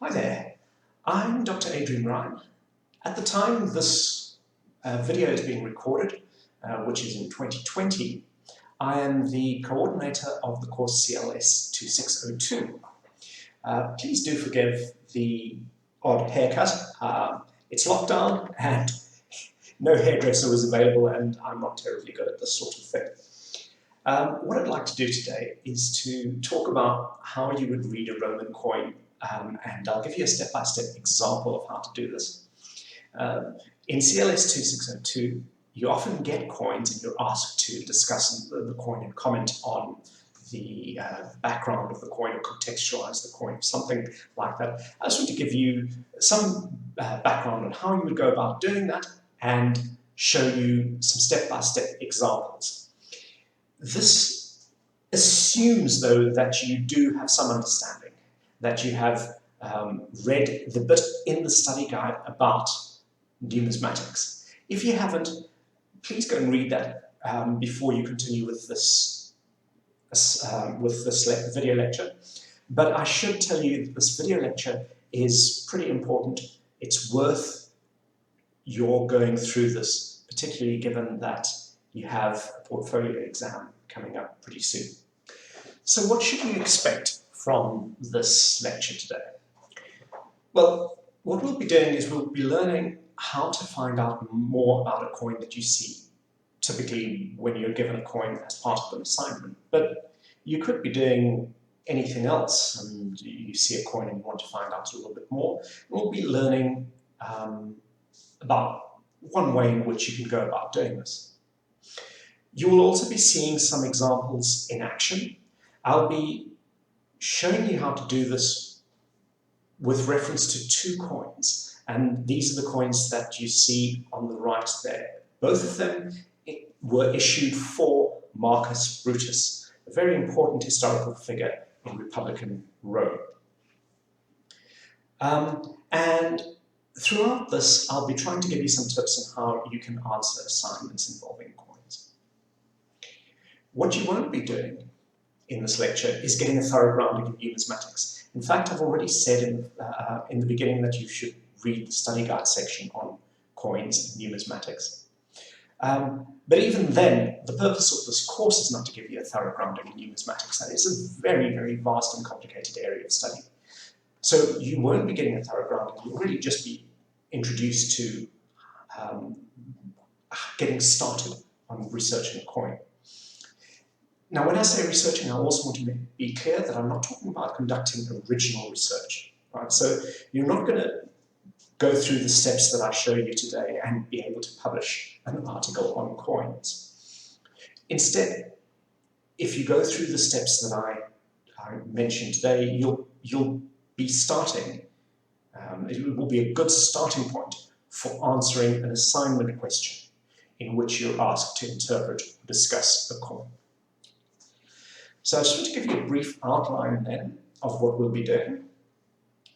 Hi there, I'm Dr. Adrian Ryan. At the time this video is being recorded, which is in 2020, I am the coordinator of the course CLS 2602. Please do forgive the odd haircut. It's lockdown and no hairdresser was available, and I'm not terribly good at this sort of thing. What I'd like to do today is to talk about how you would read a Roman coin, and I'll give you a step-by-step example of how to do this. In CLS 2602, you often get coins and you're asked to discuss the coin and comment on the background of the coin or contextualize the coin, something like that. I just want to give you some background on how you would go about doing that and show you some step-by-step examples. This assumes, though, that you do have some understanding, that you have read the bit in the study guide about numismatics. If you haven't, please go and read that before you continue with this video lecture. But I should tell you that this video lecture is pretty important. It's worth your going through this, particularly given that you have a portfolio exam coming up pretty soon. So what should you expect from this lecture today? Well, what we'll be doing is we'll be learning how to find out more about a coin that you see, typically when you're given a coin as part of an assignment. But you could be doing anything else, and you see a coin and you want to find out a little bit more. We'll be learning about one way in which you can go about doing this. You will also be seeing some examples in action. I'll be showing you how to do this with reference to two coins, and these are the coins that you see on the right there. Both of them were issued for Marcus Brutus, a very important historical figure in Republican Rome. And throughout this, I'll be trying to give you some tips on how you can answer assignments involving coins. What you won't be doing in this lecture is getting a thorough grounding in numismatics. In fact, I've already said in the beginning that you should read the study guide section on coins and numismatics. But even then, the purpose of this course is not to give you a thorough grounding in numismatics. That is a very, very vast and complicated area of study. So you won't be getting a thorough grounding. You'll really just be introduced to getting started on researching a coin. Now, when I say researching, I also want to be clear that I'm not talking about conducting original research, right? So you're not going to go through the steps that I show you today and be able to publish an article on coins. Instead, if you go through the steps that I mentioned today, you'll be starting, it will be a good starting point for answering an assignment question in which you're asked to interpret or discuss a coin. So I just want to give you a brief outline then of what we'll be doing.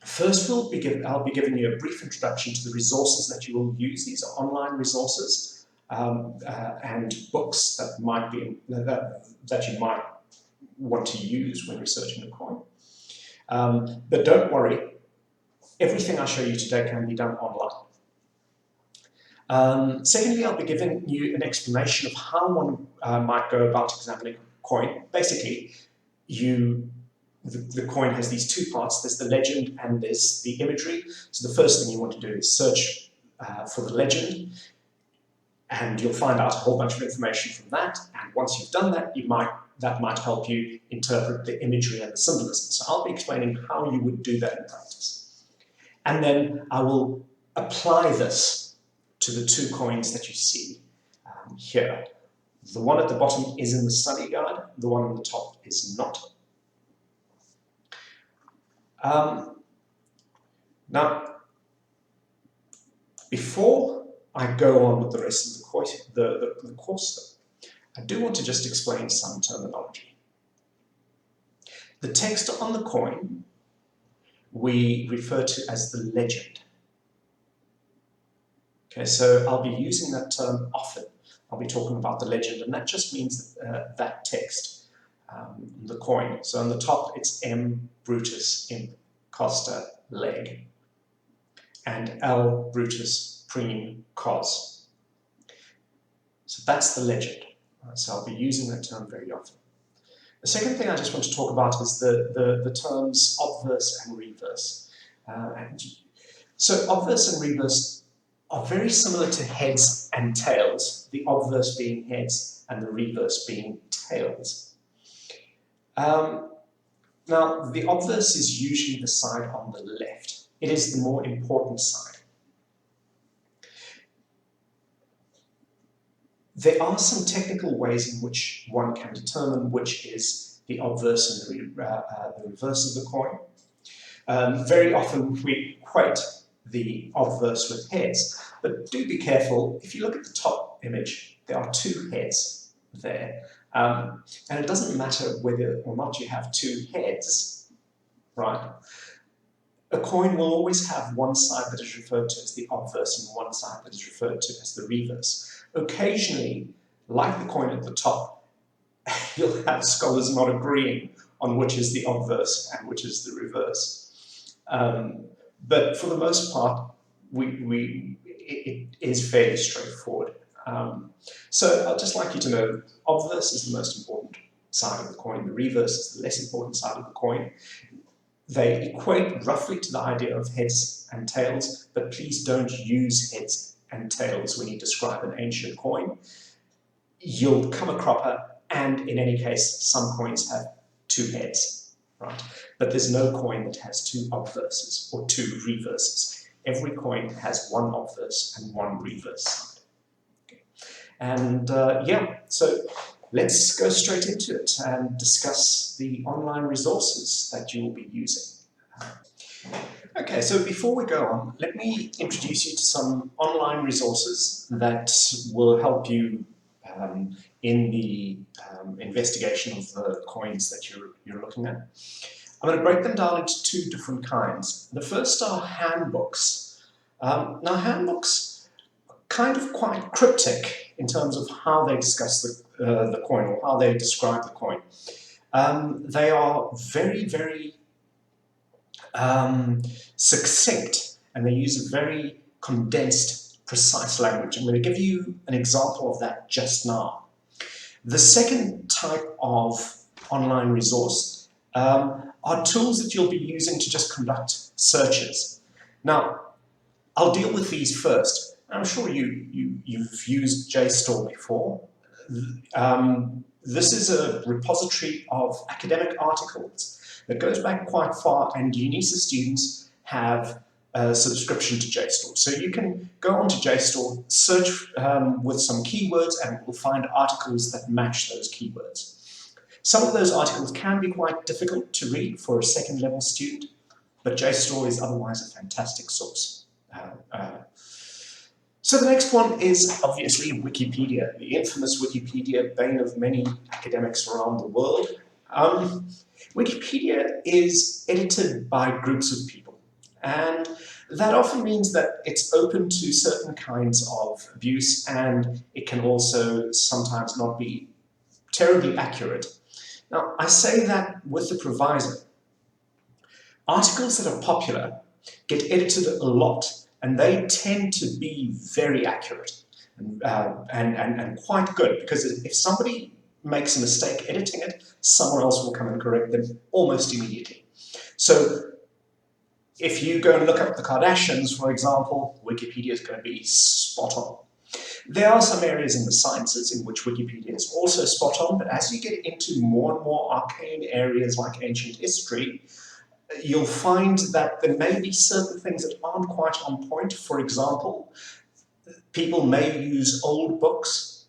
First, I'll be giving you a brief introduction to the resources that you will use. These are online resources and books that you might want to use when researching a coin. But don't worry, everything I show you today can be done online. Secondly, I'll be giving you an explanation of how one might go about examining coin. Basically, the coin has these two parts. There's the legend and there's the imagery. So the first thing you want to do is search for the legend, and you'll find out a whole bunch of information from that. And once you've done that, that might help you interpret the imagery and the symbolism. So I'll be explaining how you would do that in practice. And then I will apply this to the two coins that you see here. The one at the bottom is in the study guide, the one on the top is not. Now, before I go on with the rest of the course, I do want to just explain some terminology. The text on the coin we refer to as the legend. Okay, so I'll be using that term often. I'll be talking about the legend, and that just means that text, the coin. So on the top, it's M. Brutus Imp. Costa leg, and L Brutus prime cos. So that's the legend. So I'll be using that term very often. The second thing I just want to talk about is the terms obverse and reverse. So obverse and reverse are very similar to heads and tails, the obverse being heads and the reverse being tails. Now, the obverse is usually the side on the left. It is the more important side. There are some technical ways in which one can determine which is the obverse and the reverse of the coin. Very often we equate the obverse with heads, but do be careful. If you look at the top image, there are two heads there. And it doesn't matter whether or not you have two heads, right? A coin will always have one side that is referred to as the obverse and one side that is referred to as the reverse. Occasionally, like the coin at the top, you'll have scholars not agreeing on which is the obverse and which is the reverse. But for the most part, it is fairly straightforward. So I'd just like you to know, obverse is the most important side of the coin, the reverse is the less important side of the coin. They equate roughly to the idea of heads and tails, but please don't use heads and tails when you describe an ancient coin. You'll come a cropper, and in any case, some coins have two heads, right? But there's no coin that has two obverses or two reverses. Every coin has one obverse and one reverse side. Okay. And yeah, so let's go straight into it and discuss the online resources that you will be using. Okay, so before we go on, let me introduce you to some online resources that will help you in the investigation of the coins that you're looking at. I'm going to break them down into two different kinds. The first are handbooks. Now, handbooks are kind of quite cryptic in terms of how they discuss the coin or how they describe the coin. They are very, very succinct, and they use a very condensed, precise language. I'm going to give you an example of that just now. The second type of online resource are tools that you'll be using to just conduct searches. Now, I'll deal with these first. I'm sure you've used JSTOR before. This is a repository of academic articles that goes back quite far, and UNISA students have a subscription to JSTOR. So you can go onto JSTOR, search with some keywords, and we'll find articles that match those keywords. Some of those articles can be quite difficult to read for a second level student, but JSTOR is otherwise a fantastic source. So the next one is obviously Wikipedia, the infamous Wikipedia, bane of many academics around the world. Wikipedia is edited by groups of people, and that often means that it's open to certain kinds of abuse, and it can also sometimes not be terribly accurate. Now, I say that with the proviso. Articles that are popular get edited a lot, and they tend to be very accurate and quite good, because if somebody makes a mistake editing it, someone else will come and correct them almost immediately. So if you go and look up the Kardashians, for example, Wikipedia is going to be spot on. There are some areas in the sciences in which Wikipedia is also spot on, but as you get into more and more arcane areas like ancient history, you'll find that there may be certain things that aren't quite on point. For example, people may use old books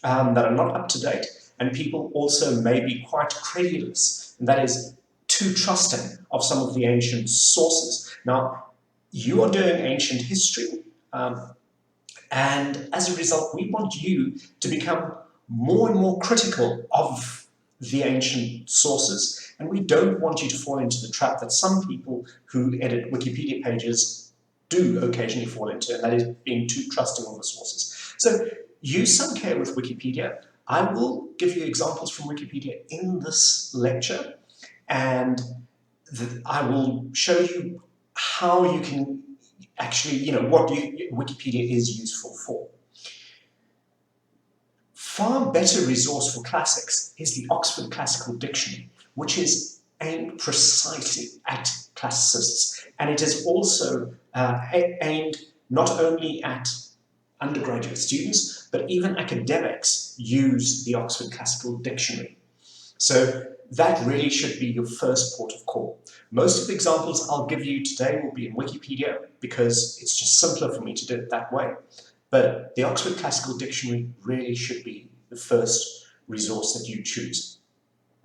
that are not up to date, and people also may be quite credulous, and that is too trusting of some of the ancient sources. Now, you are doing ancient history, and as a result, we want you to become more and more critical of the ancient sources, and we don't want you to fall into the trap that some people who edit Wikipedia pages do occasionally fall into, and that is being too trusting of the sources. So use some care with Wikipedia. I will give you examples from Wikipedia in this lecture, and I will show you how you can actually, what Wikipedia is useful for. Far better resource for classics is the Oxford Classical Dictionary, which is aimed precisely at classicists, and it is also aimed not only at undergraduate students, but even academics use the Oxford Classical Dictionary. So that really should be your first port of call. Most of the examples I'll give you today will be in Wikipedia because it's just simpler for me to do it that way. But the Oxford Classical Dictionary really should be the first resource that you choose.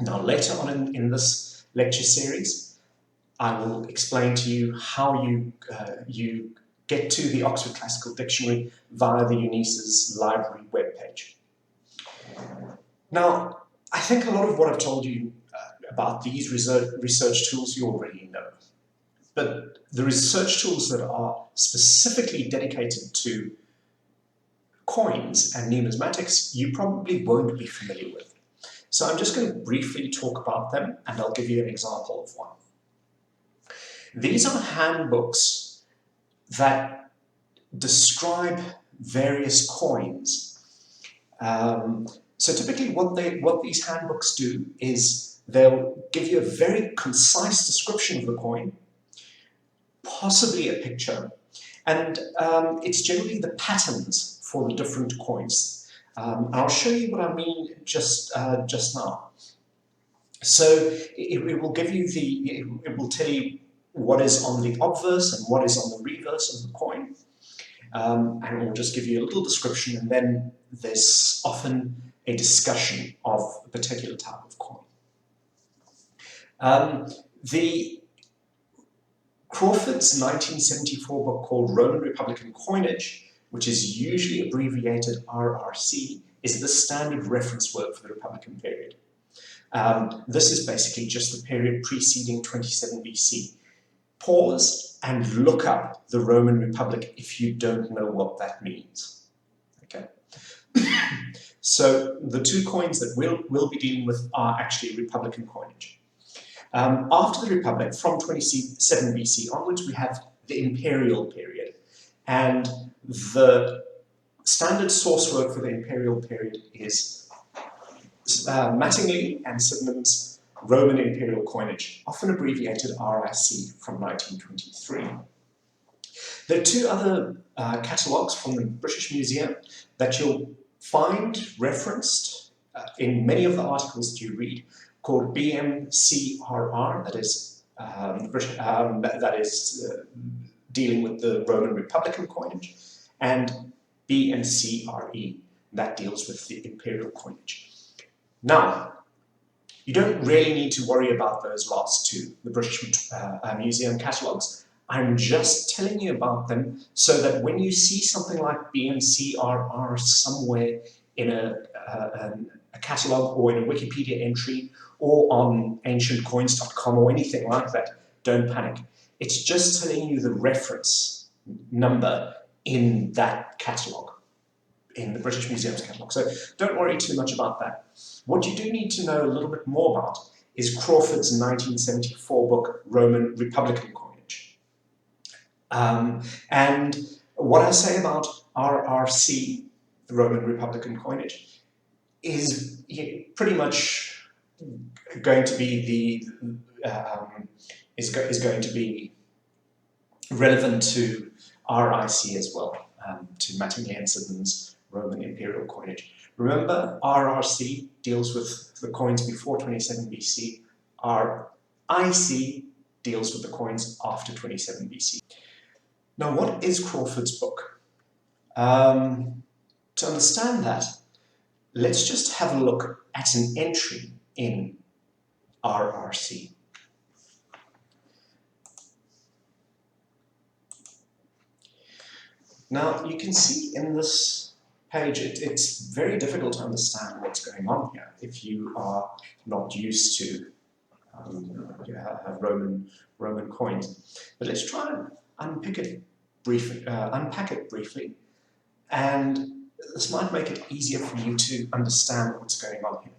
Now, later on in this lecture series, I will explain to you how you get to the Oxford Classical Dictionary via the UNISA's library webpage. Now, I think a lot of what I've told you about these research tools you already know. But the research tools that are specifically dedicated to coins and numismatics, you probably won't be familiar with. So I'm just going to briefly talk about them, and I'll give you an example of one. These are handbooks that describe various coins. So typically what these handbooks do is they'll give you a very concise description of the coin, possibly a picture, and it's generally the patterns for the different coins. I'll show you what I mean just now. So it will give you it will tell you what is on the obverse and what is on the reverse of the coin. And it will just give you a little description, and then there's often a discussion of a particular type of coin. The Crawford's 1974 book called Roman Republican Coinage, which is usually abbreviated RRC, is the standard reference work for the Republican period. This is basically just the period preceding 27 BC. Pause and look up the Roman Republic if you don't know what that means. Okay. So the two coins that we'll be dealing with are actually Republican coinage. After the Republic, from 27 BC onwards, we have the imperial period. And the standard source work for the imperial period is Mattingly and Sydenham's Roman imperial coinage, often abbreviated RIC, from 1923. There are two other catalogues from the British Museum that you'll find referenced in many of the articles that you read, called BMCRR, that is dealing with the Roman Republican coinage, and BMCRE, that deals with the imperial coinage. Now, you don't really need to worry about those last two, the British Museum catalogues. I'm just telling you about them so that when you see something like BMCRR somewhere in a catalogue or in a Wikipedia entry or on ancientcoins.com or anything like that, don't panic. It's just telling you the reference number in that catalogue, in the British Museum's catalogue. So don't worry too much about that. What you do need to know a little bit more about is Crawford's 1974 book, Roman Republican Coinage. And what I say about RRC, the Roman Republican Coinage, is pretty much going to be is going to be relevant to RIC as well, to Mattingly and Sydenham's Roman imperial coinage. Remember, RRC deals with the coins before 27 BC. RIC deals with the coins after 27 BC. Now, what is Crawford's book? To understand that, let's just have a look at an entry in RRC. Now, you can see in this page, it's very difficult to understand what's going on here if you are not used to Roman coins. But let's try and unpack it briefly, and this might make it easier for you to understand what's going on here.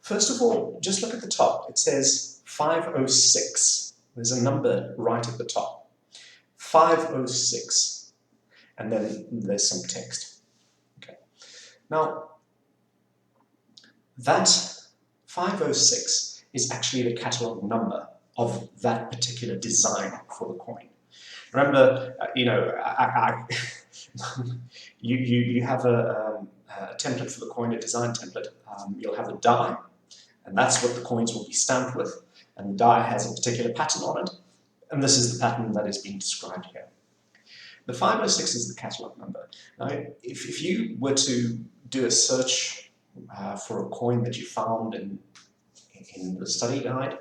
First of all, just look at the top. It says 506. There's a number right at the top. 506. And then there's some text. Okay. Now, that 506 is actually the catalog number of that particular design for the coin. Remember, you have a template for the coin, a design template. You'll have a die, and that's what the coins will be stamped with. And the die has a particular pattern on it, and this is the pattern that is being described here. The 506 is the catalog number. Now, if you were to do a search for a coin that you found in the study guide,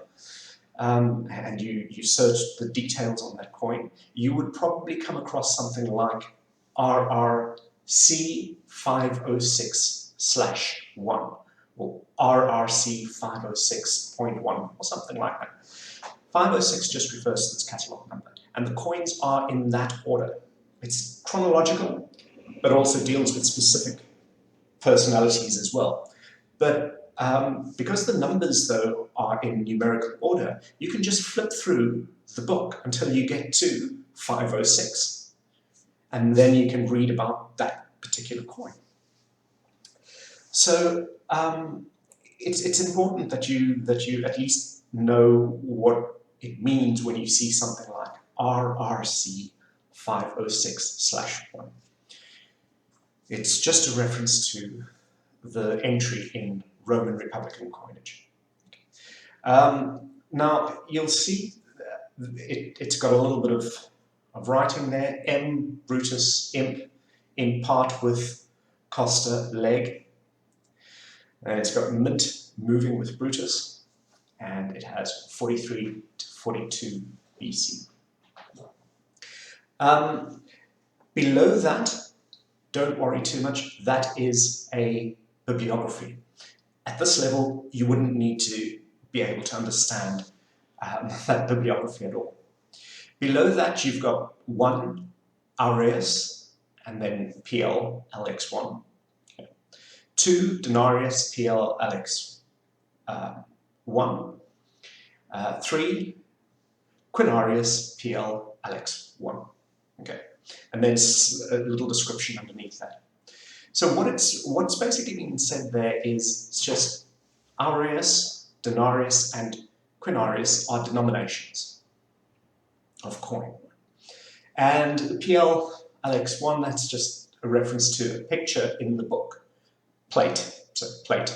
and you search the details on that coin, you would probably come across something like RRC506/1 or RRC506.1 or something like that. 506 just refers to its catalog number, and the coins are in that order. It's chronological, but also deals with specific personalities as well. But because the numbers, though, are in numerical order, you can just flip through the book until you get to 506. And then you can read about that particular coin. So it's important that you at least know what it means when you see something like RRC506/1. It's just a reference to the entry in Roman Republican coinage. Now, you'll see it's got a little bit of writing there. M, Brutus, imp, in part with Costa, leg. And it's got mint, moving with Brutus. And it has 43 to 42 BC. Below that, don't worry too much, that is a bibliography. At this level, you wouldn't need to be able to understand that bibliography at all. Below that, you've got 1 Aureus, and then PL LX1. 2 Denarius, PL LX1. 3 Quinarius, PL LX1. Okay, and then a little description underneath that. So what's basically being said there is it's just Aureus, Denarius, and Quinarius are denominations of coin. And the PL LX1, that's just a reference to a picture in the book. Plate, so plate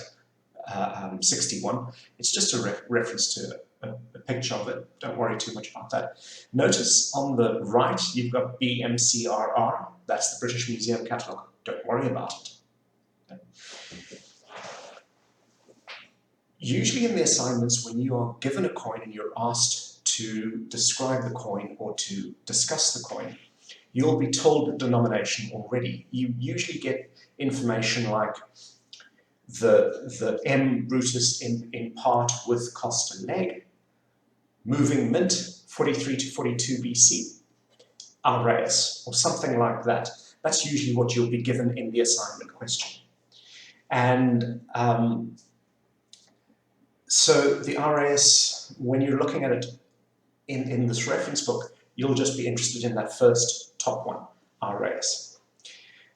61. It's just a reference to a picture of it. Don't worry too much about that. Notice on the right, you've got BMCRR. That's the British Museum Catalogue. Don't worry about it. Okay. Usually in the assignments, when you are given a coin and you're asked to describe the coin or to discuss the coin, you'll be told the denomination already. You usually get information like the M Brutus in part with Costa leg, moving mint 43 to 42 BC, Aureus, or something like that. That's usually what you'll be given in the assignment question. And so the Aureus, when you're looking at it in this reference book, you'll just be interested in that first top one, Aureus.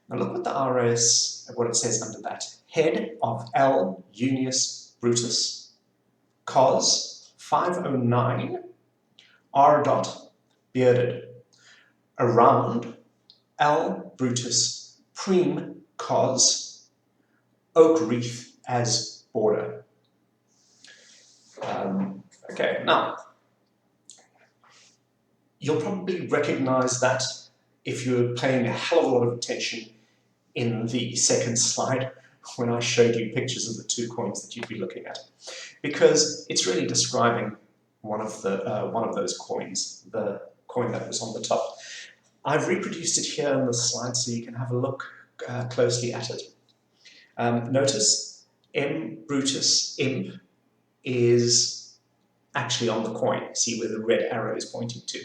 Now look what the Aureus, what it says under that. Head of L. Junius Brutus, cos 509, R. dot, bearded, around L. Brutus, prime cos, oak wreath as border. Okay, now, you'll probably recognize that if you're paying a hell of a lot of attention in the second slide when I showed you pictures of the 2 coins that you'd be looking at, because it's really describing one of those coins, the coin that was on the top. I've reproduced it here on the slide so you can have a look closely at it. Notice M Brutus imp is actually on the coin. See where the red arrow is pointing to.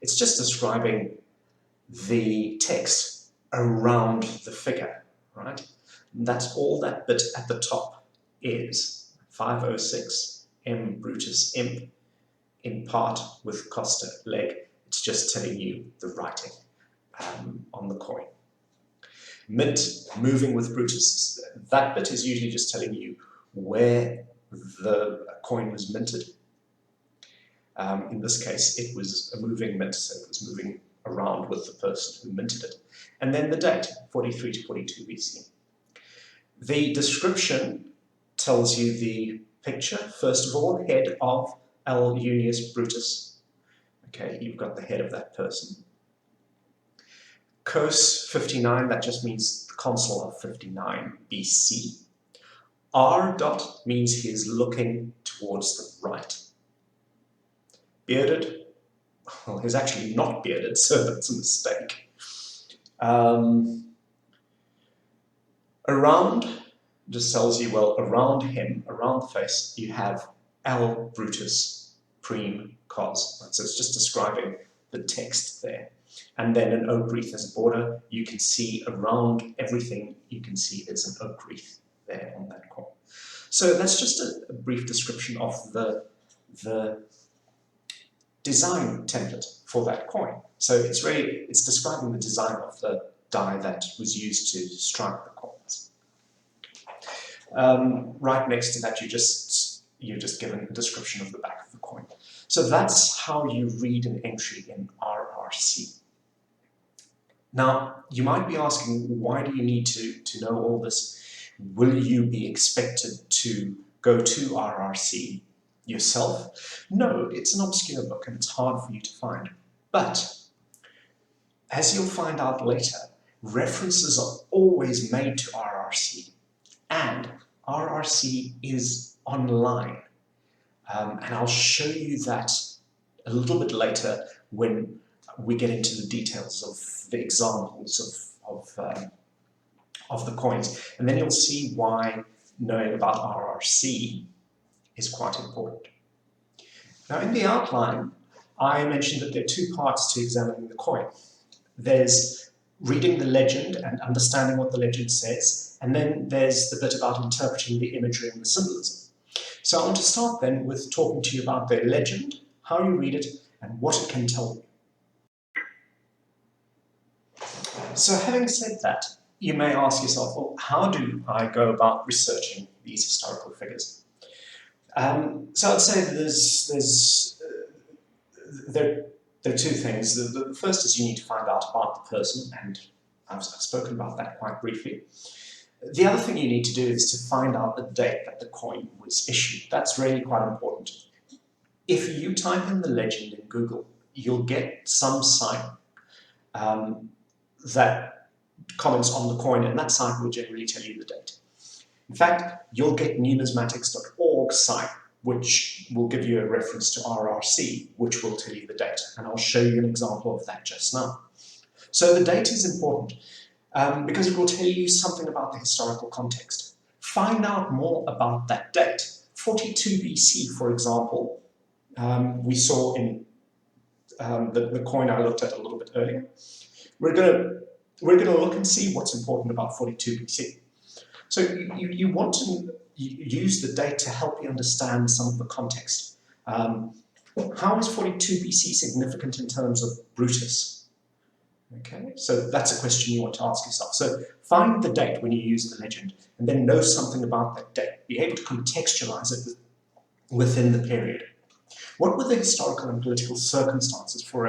It's just describing the text around the figure, right? And that's all that bit at the top is, 506. M Brutus Imp, in part with Costa leg. It's just telling you the writing on the coin. Mint, moving with Brutus. That bit is usually just telling you where the coin was minted. In this case, it was a moving mint, so it was moving around with the person who minted it. And then the date, 43 to 42 BC. The description tells you the picture. First of all, head of L. Junius Brutus. Okay, you've got the head of that person. Cos 59, that just means the consul of 59 BC. R dot means he's looking towards the right. Bearded, well, he's actually not bearded, so that's a mistake. Around just tells you, well, around him, around the face, you have L. Brutus Prime Cos. So it's just describing the text there. And then an oak wreath as a border. You can see around everything, you can see there's an oak wreath there on that coin. So that's just a brief description of the design template for that coin. So it's describing the design of the die that was used to strike the coins. Right next to that, you're just given a description of the back of the coin. So that's how you read an entry in RRC. Now, you might be asking, why do you need to know all this? Will you be expected to go to RRC yourself? No, it's an obscure book and it's hard for you to find. But, as you'll find out later, references are always made to RRC, and RRC is online. And I'll show you that a little bit later when we get into the details of the examples of the coins. And then you'll see why knowing about RRC is quite important. Now, in the outline, I mentioned that there are two parts to examining the coin. There's reading the legend and understanding what the legend says, and then there's the bit about interpreting the imagery and the symbolism. So I want to start then with talking to you about the legend, how you read it, and what it can tell you. So having said that, you may ask yourself, well, how do I go about researching these historical figures? So I'd say that there are two things. The first is you need to find out about the person, and I've spoken about that quite briefly. The other thing you need to do is to find out the date that the coin was issued. That's really quite important. If you type in the legend in Google, you'll get some site that comments on the coin, and that site will generally tell you the date. In fact, you'll get numismatics.org site, which will give you a reference to RRC, which will tell you the date. And I'll show you an example of that just now. So the date is important because it will tell you something about the historical context. Find out more about that date. 42 BC, for example, we saw in the coin I looked at a little bit earlier. We're going to look and see what's important about 42 BC. So you want to use the date to help you understand some of the context. How is 42 BC significant in terms of Brutus? Okay, so that's a question you want to ask yourself. So find the date when you use the legend, and then know something about that date. Be able to contextualize it within the period. What were the historical and political circumstances, for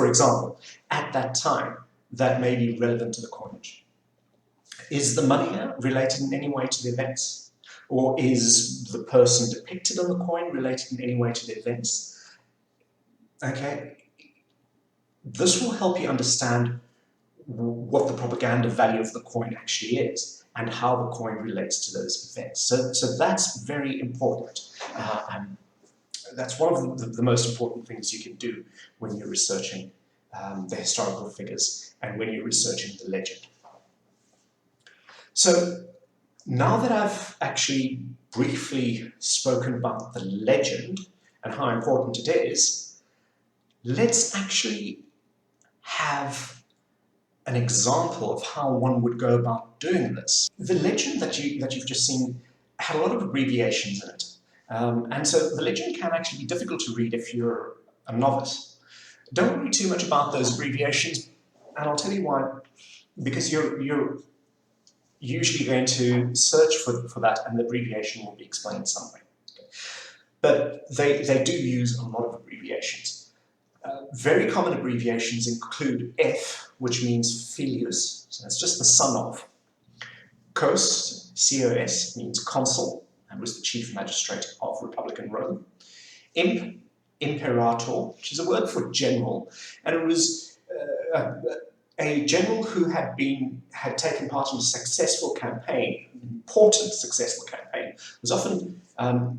example, at that time that may be relevant to the coinage? Is the money related in any way to the events? Or is the person depicted on the coin related in any way to the events? Okay, this will help you understand what the propaganda value of the coin actually is and how the coin relates to those events. So that's very important. That's one of the most important things you can do when you're researching the historical figures and when you're researching the legend. So now that I've actually briefly spoken about the legend and how important it is, let's actually have an example of how one would go about doing this. The legend that you've just seen had a lot of abbreviations in it. And so the legend can actually be difficult to read if you're a novice. Don't worry too much about those abbreviations, and I'll tell you why. Because you're usually going to search for that, and the abbreviation will be explained somewhere. But they do use a lot of abbreviations. Very common abbreviations include F, which means filius, so that's just the son of. Cos, C-O-S, means consul, and was the chief magistrate of Republican Rome. Imp, imperator, which is a word for general, and it was a general who had taken part in a successful campaign, an important successful campaign, was often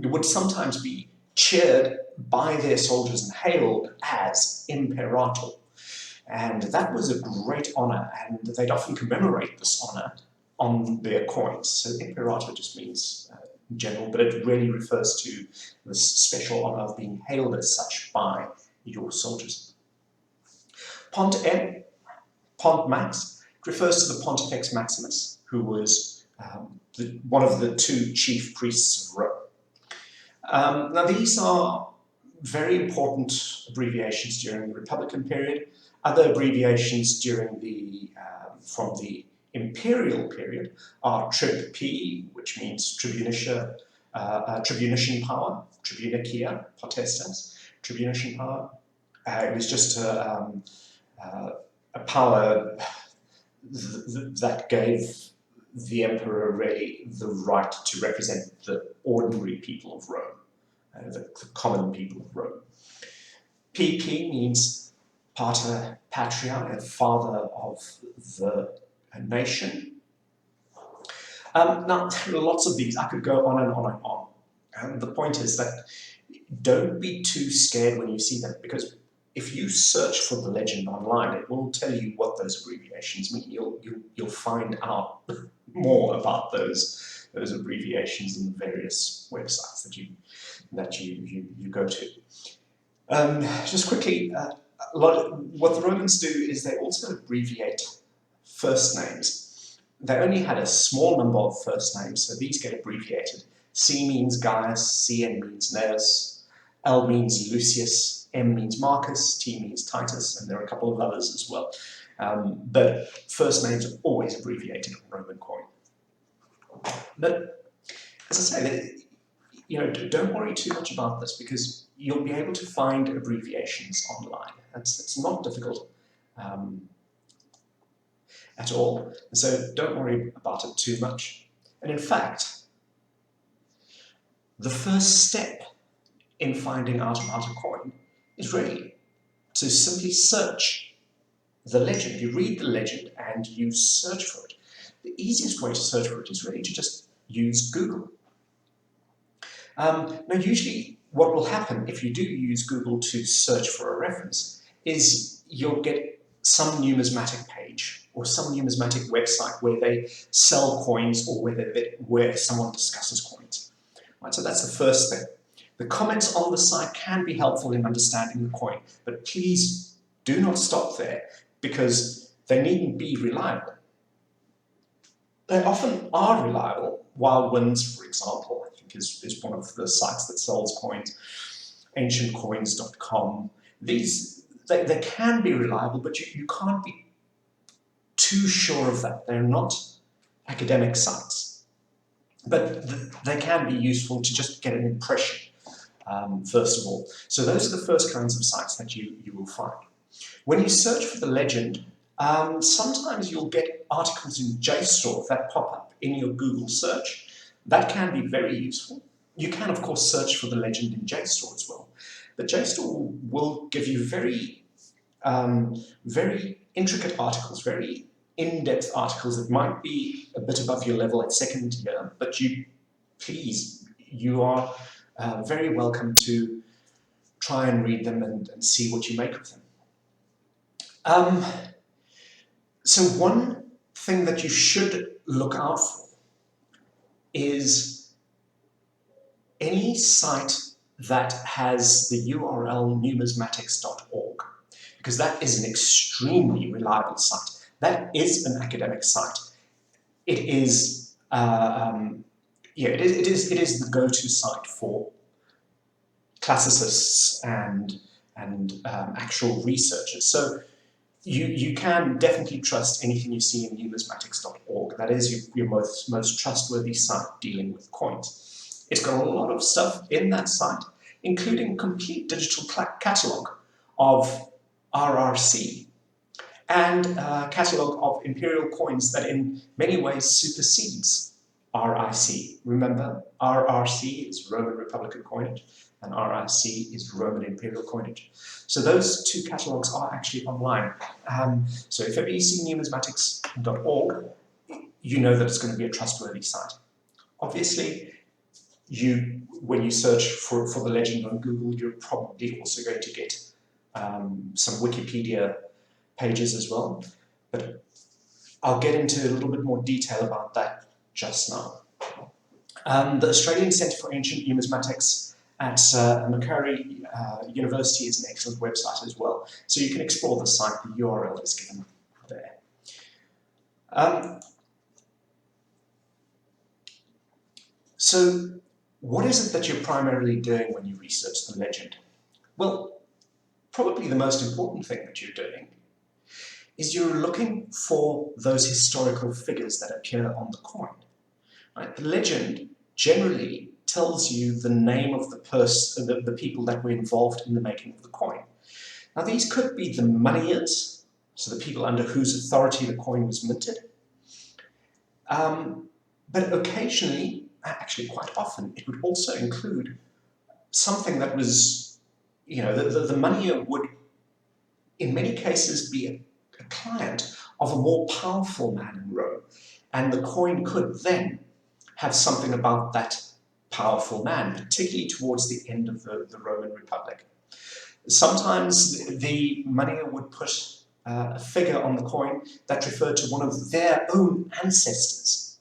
would sometimes be cheered by their soldiers and hailed as imperator. And that was a great honor, and they'd often commemorate this honor on their coins. So imperator just means general, but it really refers to this special honor of being hailed as such by your soldiers. Pont M, Pont Max, refers to the Pontifex Maximus, who was one of the two chief priests of Rome. Now these are very important abbreviations during the Republican period. Other abbreviations during from the imperial period are Trib P, which means tribunician power, tribunicia potestas, tribunician power. It was just a power that gave the emperor really the right to represent the ordinary people of Rome, the common people of Rome. PP means pater patria, father of the nation. Now, there are lots of these. I could go on and on and on. And the point is that don't be too scared when you see them, because if you search for the legend online, it will tell you what those abbreviations mean. You'll find out more about those abbreviations in the various websites that you go to. Just quickly, what the Romans do is they also abbreviate first names. They only had a small number of first names, so these get abbreviated. C means Gaius, CN means Gnaeus, L means Lucius, M means Marcus, T means Titus, and there are a couple of others as well. But first names are always abbreviated on Roman coin. But as I say, don't worry too much about this, because you'll be able to find abbreviations online. It's not difficult at all, and so don't worry about it too much. And in fact, the first step in finding out about a coin is really to simply search the legend. You read the legend and you search for it. The easiest way to search for it is really to just use Google. Now, usually what will happen if you do use Google to search for a reference is you'll get some numismatic page or some numismatic website where they sell coins, or where someone discusses coins. Right, so that's the first thing. The comments on the site can be helpful in understanding the coin, but please do not stop there, because they needn't be reliable. They often are reliable. Wild Winds, for example, I think is one of the sites that sells coins. Ancientcoins.com. They can be reliable, but you can't be too sure of that. They're not academic sites. But they can be useful to just get an impression, first of all. So those are the first kinds of sites that you will find. When you search for the legend, sometimes you'll get articles in JSTOR that pop up in your Google search. That can be very useful. You can, of course, search for the legend in JSTOR as well. But JSTOR will give you very intricate articles, very in-depth articles that might be a bit above your level at second year, but you are very welcome to try and read them and see what you make of them. So one thing that you should look out for is any site that has the URL numismatics.org, because that is an extremely reliable site. That is an academic site. It is, it is the go-to site for classicists and actual researchers. So you can definitely trust anything you see in numismatics.org. That is your most trustworthy site dealing with coins. It's got a lot of stuff in that site, including a complete digital catalogue of RRC and a catalogue of imperial coins that in many ways supersedes RIC. Remember, RRC is Roman Republican coinage and RIC is Roman imperial coinage. So those two catalogues are actually online. So if ever you see numismatics.org, you know that it's going to be a trustworthy site. Obviously, when you search for the legend on Google, you're probably also going to get some Wikipedia pages as well. But I'll get into a little bit more detail about that just now. The Australian Centre for Ancient Numismatics at Mk2 University is an excellent website as well. So you can explore the site, the URL is given there. So what is it that you're primarily doing when you research the legend? Well, probably the most important thing that you're doing is you're looking for those historical figures that appear on the coin. Right? The legend generally tells you the name of the person, the people that were involved in the making of the coin. Now these could be the moneyers, so the people under whose authority the coin was minted, but occasionally, actually quite often, it would also include something that was, you know, the moneyer would in many cases be a client of a more powerful man in Rome, and the coin could then have something about that powerful man, particularly towards the end of the Roman Republic. Sometimes the moneyer would put a figure on the coin that referred to one of their own ancestors.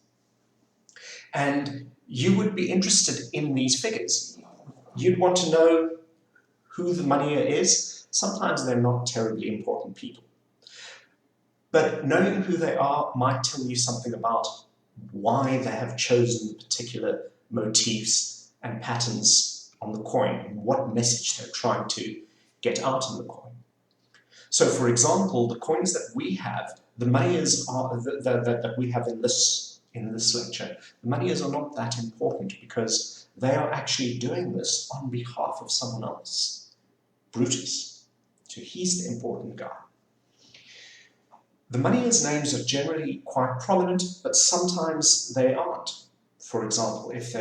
And you would be interested in these figures. You'd want to know who the moneyer is. Sometimes they're not terribly important people. But knowing who they are might tell you something about why they have chosen particular motifs and patterns on the coin and what message they're trying to get out in the coin. So for example, the coins that we have, the moneyers are that we have in this lecture, the moneyers are not that important because they are actually doing this on behalf of someone else, Brutus. So he's the important guy. The moneyers' names are generally quite prominent, but sometimes they aren't. For example, if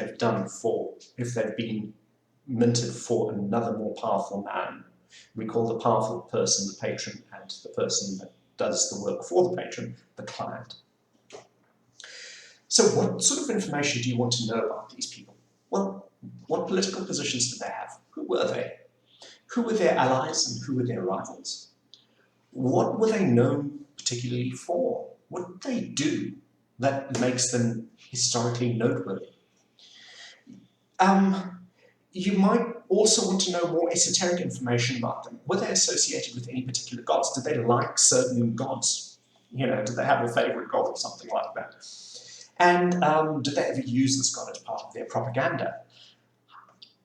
they've been minted for another more powerful man, we call the powerful person the patron, and the person that does the work for the patron the client. So what sort of information do you want to know about these people? Well, what political positions did they have? Who were they? Who were their allies and who were their rivals? What were they known particularly for? What did they do that makes them historically noteworthy? You might also want to know more esoteric information about them. Were they associated with any particular gods? Did they like certain gods? You know, did they have a favorite god or something like that? And did they ever use this god as part of their propaganda?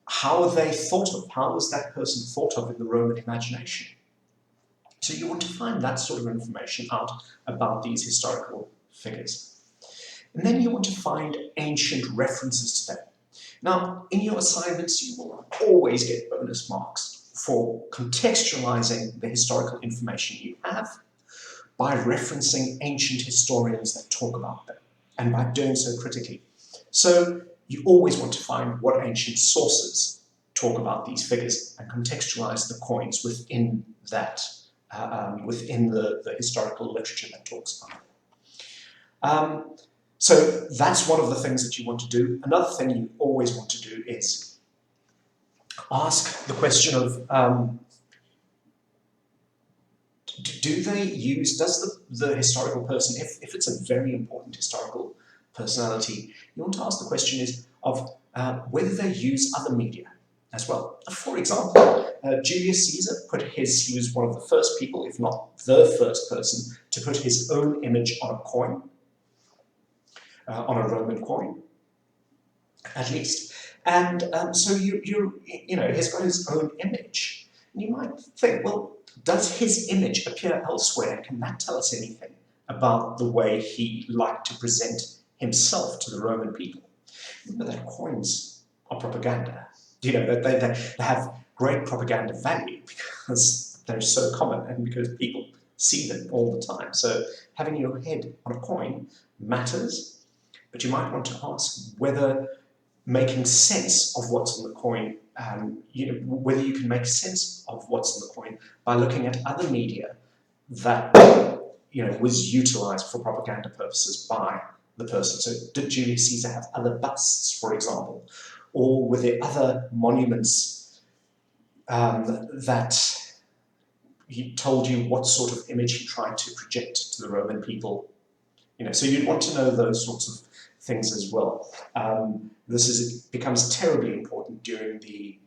How are they thought of? How was that person thought of in the Roman imagination? So you want to find that sort of information out about these historical figures. And then you want to find ancient references to them. Now, in your assignments, you will always get bonus marks for contextualizing the historical information you have by referencing ancient historians that talk about them, and by doing so critically. So you always want to find what ancient sources talk about these figures and contextualize the coins within that, within the historical literature that talks about it. So that's one of the things that you want to do. Another thing you always want to do is ask the question of, does the historical person, if it's a very important historical personality, you want to ask the question of whether they use other media as well. For example, Julius Caesar he was one of the first people, if not the first person, to put his own image on a coin. On a Roman coin, at least. And so you know, he's got his own image. And you might think, well, does his image appear elsewhere? Can that tell us anything about the way he liked to present himself to the Roman people? Remember that coins are propaganda. You know, they have great propaganda value because they're so common and because people see them all the time. So having your head on a coin matters, but you might want to ask whether making sense of what's on the coin, you know, whether you can make sense of what's on the coin by looking at other media that, you know, was utilized for propaganda purposes by the person. So did Julius Caesar have other busts, for example? Or were there other monuments that he told you what sort of image he tried to project to the Roman people? You know, so you'd want to know those sorts of things as well. It becomes terribly important during the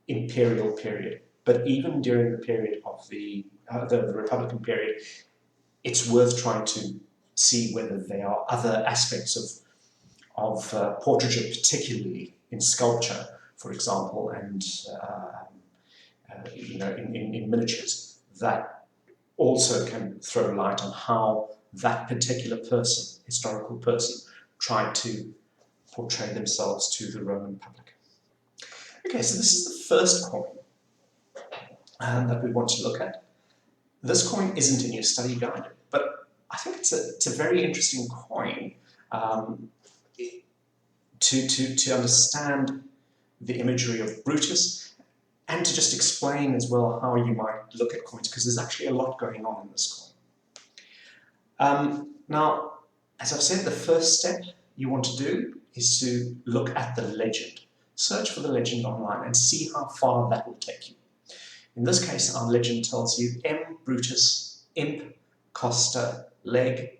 imperial period, but even during the period of the Republican period, it's worth trying to see whether there are other aspects of portraiture, particularly in sculpture, for example, and you know, in miniatures, that also can throw light on how that particular person, historical person, tried to portray themselves to the Roman public. Okay, so this is the first coin that we want to look at. This coin isn't in your study guide, but I think it's a very interesting coin to understand the imagery of Brutus and to just explain as well how you might look at coins, because there's actually a lot going on in this coin. Now, as I've said, the first step you want to do is to look at the legend. Search for the legend online and see how far that will take you. In this case, our legend tells you M. Brutus, imp, costa, leg,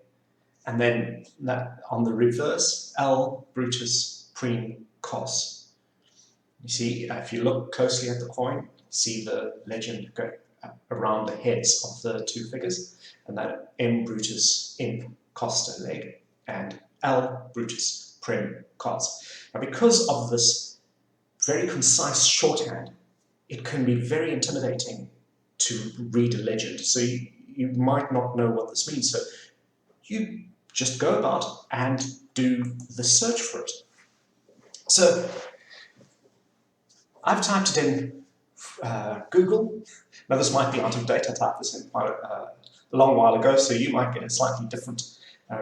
and then that on the reverse, L. Brutus, prime, cos. You see, if you look closely at the coin, see the legend go around the heads of the two figures, and that M. Brutus, imp, costa, leg, and L. Brutus, prim, cos. Now, because of this very concise shorthand, it can be very intimidating to read a legend. So you might not know what this means. So you just go about and do the search for it. So I've typed it in Google. Now this might be out of date. I typed this in quite a long while ago, so you might get a slightly different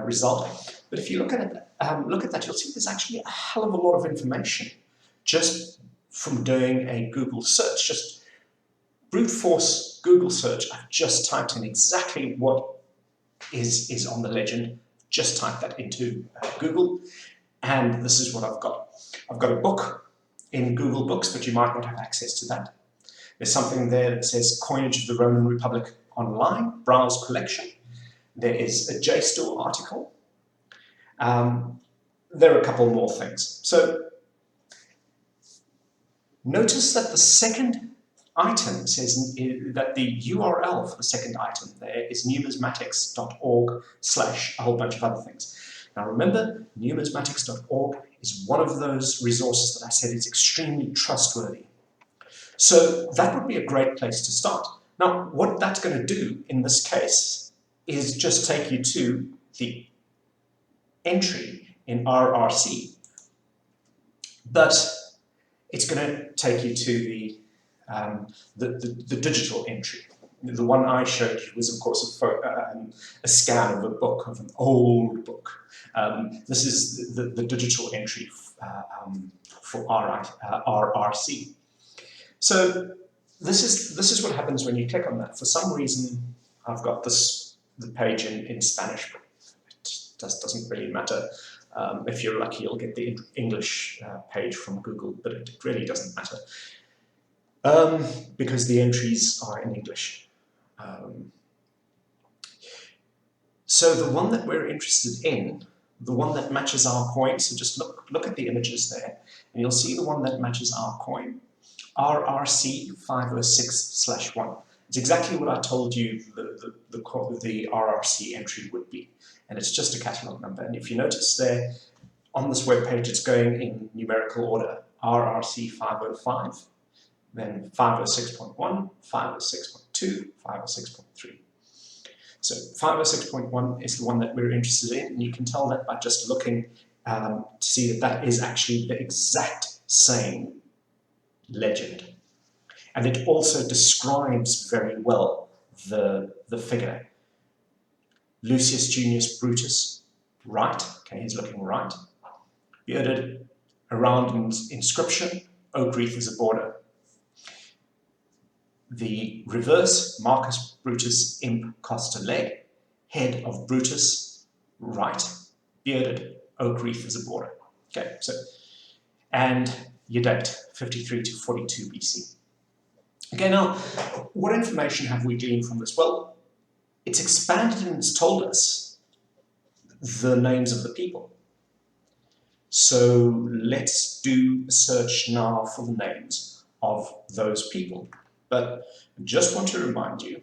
result. But if you look at that, you'll see there's actually a hell of a lot of information just from doing a Google search. Just brute force Google search. I've just typed in exactly what is on the legend. Just type that into Google, and this is what I've got. I've got a book in Google Books, but you might not have access to that. There's something there that says Coinage of the Roman Republic Online, Browse Collection. There is a JSTOR article. There are a couple more things. So notice that the second item says that the URL for the second item there is numismatics.org/ a whole bunch of other things. Now remember, numismatics.org is one of those resources that I said is extremely trustworthy. So that would be a great place to start. Now, what that's going to do in this case is just take you to the entry in RRC, but it's going to take you to the digital entry. The one I showed you was, of course, a scan of a book, of an old book. This is the digital entry for RRC. So this is what happens when you click on that. For some reason, I've got the page in Spanish, but it doesn't really matter. If you're lucky, you'll get the English page from Google, but it really doesn't matter because the entries are in English. So the one that we're interested in, the one that matches our coin, so just look at the images there, and you'll see the one that matches our coin, RRC 506/1. It's exactly what I told you the RRC entry would be, and it's just a catalogue number. And if you notice there, on this web page, it's going in numerical order. RRC 505, then 506.1, 506.2, 506.3. So 506.1 is the one that we're interested in, and you can tell that by just looking to see that that is actually the exact same legend. And it also describes very well the figure. Lucius Junius Brutus, right, okay, he's looking right, bearded, a round inscription, oak wreath is a border. The reverse, Marcus Brutus imp costa leg, head of Brutus, right, bearded, oak wreath is a border. Okay, so, and your date, 53 to 42 BC. Okay, now, what information have we gleaned from this? Well, it's expanded and it's told us the names of the people. So let's do a search now for the names of those people. But I just want to remind you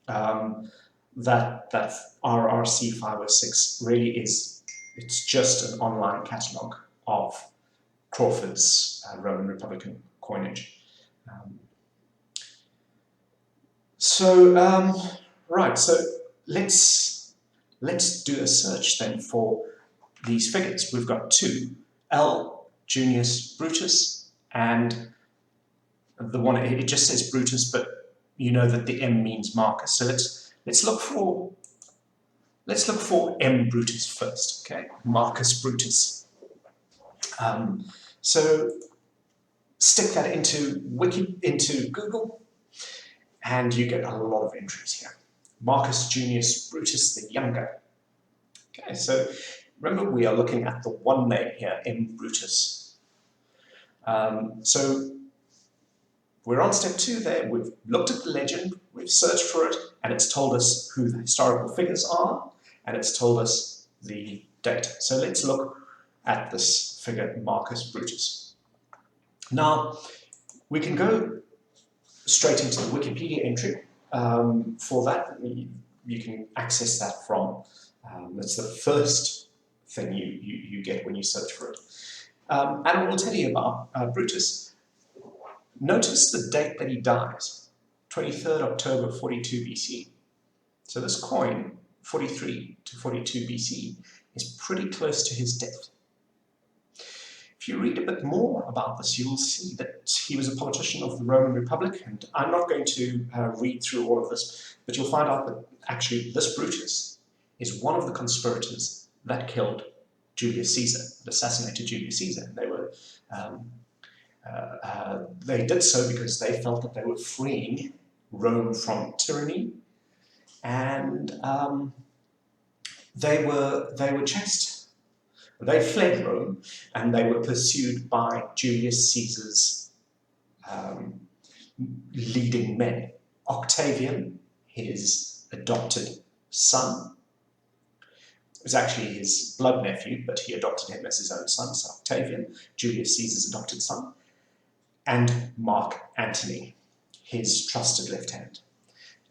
that RRC 506 really is, it's just an online catalogue of Crawford's Roman Republican coinage. Right, so let's do a search then for these figures. We've got two, L. Junius Brutus, and the one, it just says Brutus, but you know that the M means Marcus. So let's look for M. Brutus first, okay? Marcus Brutus. So stick that into Google, and you get a lot of entries here. Marcus Junius Brutus the Younger. Okay, so remember we are looking at the one name here, M. Brutus. So we're on step 2 there. We've looked at the legend, we've searched for it, and it's told us who the historical figures are, and it's told us the date. So let's look at this figure, Marcus Brutus. Now, we can go straight into the Wikipedia entry. For that, you can access that from, that's the first thing you get when you search for it. And I will tell you about Brutus. Notice the date that he dies, 23rd October 42 BC. So this coin, 43 to 42 BC, is pretty close to his death. If you read a bit more about this, you'll see that he was a politician of the Roman Republic, and I'm not going to read through all of this, but you'll find out that actually this Brutus is one of the conspirators that killed Julius Caesar, that assassinated Julius Caesar. And they did so because they felt that they were freeing Rome from tyranny, and they were chased. They fled Rome, and they were pursued by Julius Caesar's leading men. Octavian, his adopted son, it was actually his blood nephew, but he adopted him as his own son, so Octavian, Julius Caesar's adopted son, and Mark Antony, his trusted left hand.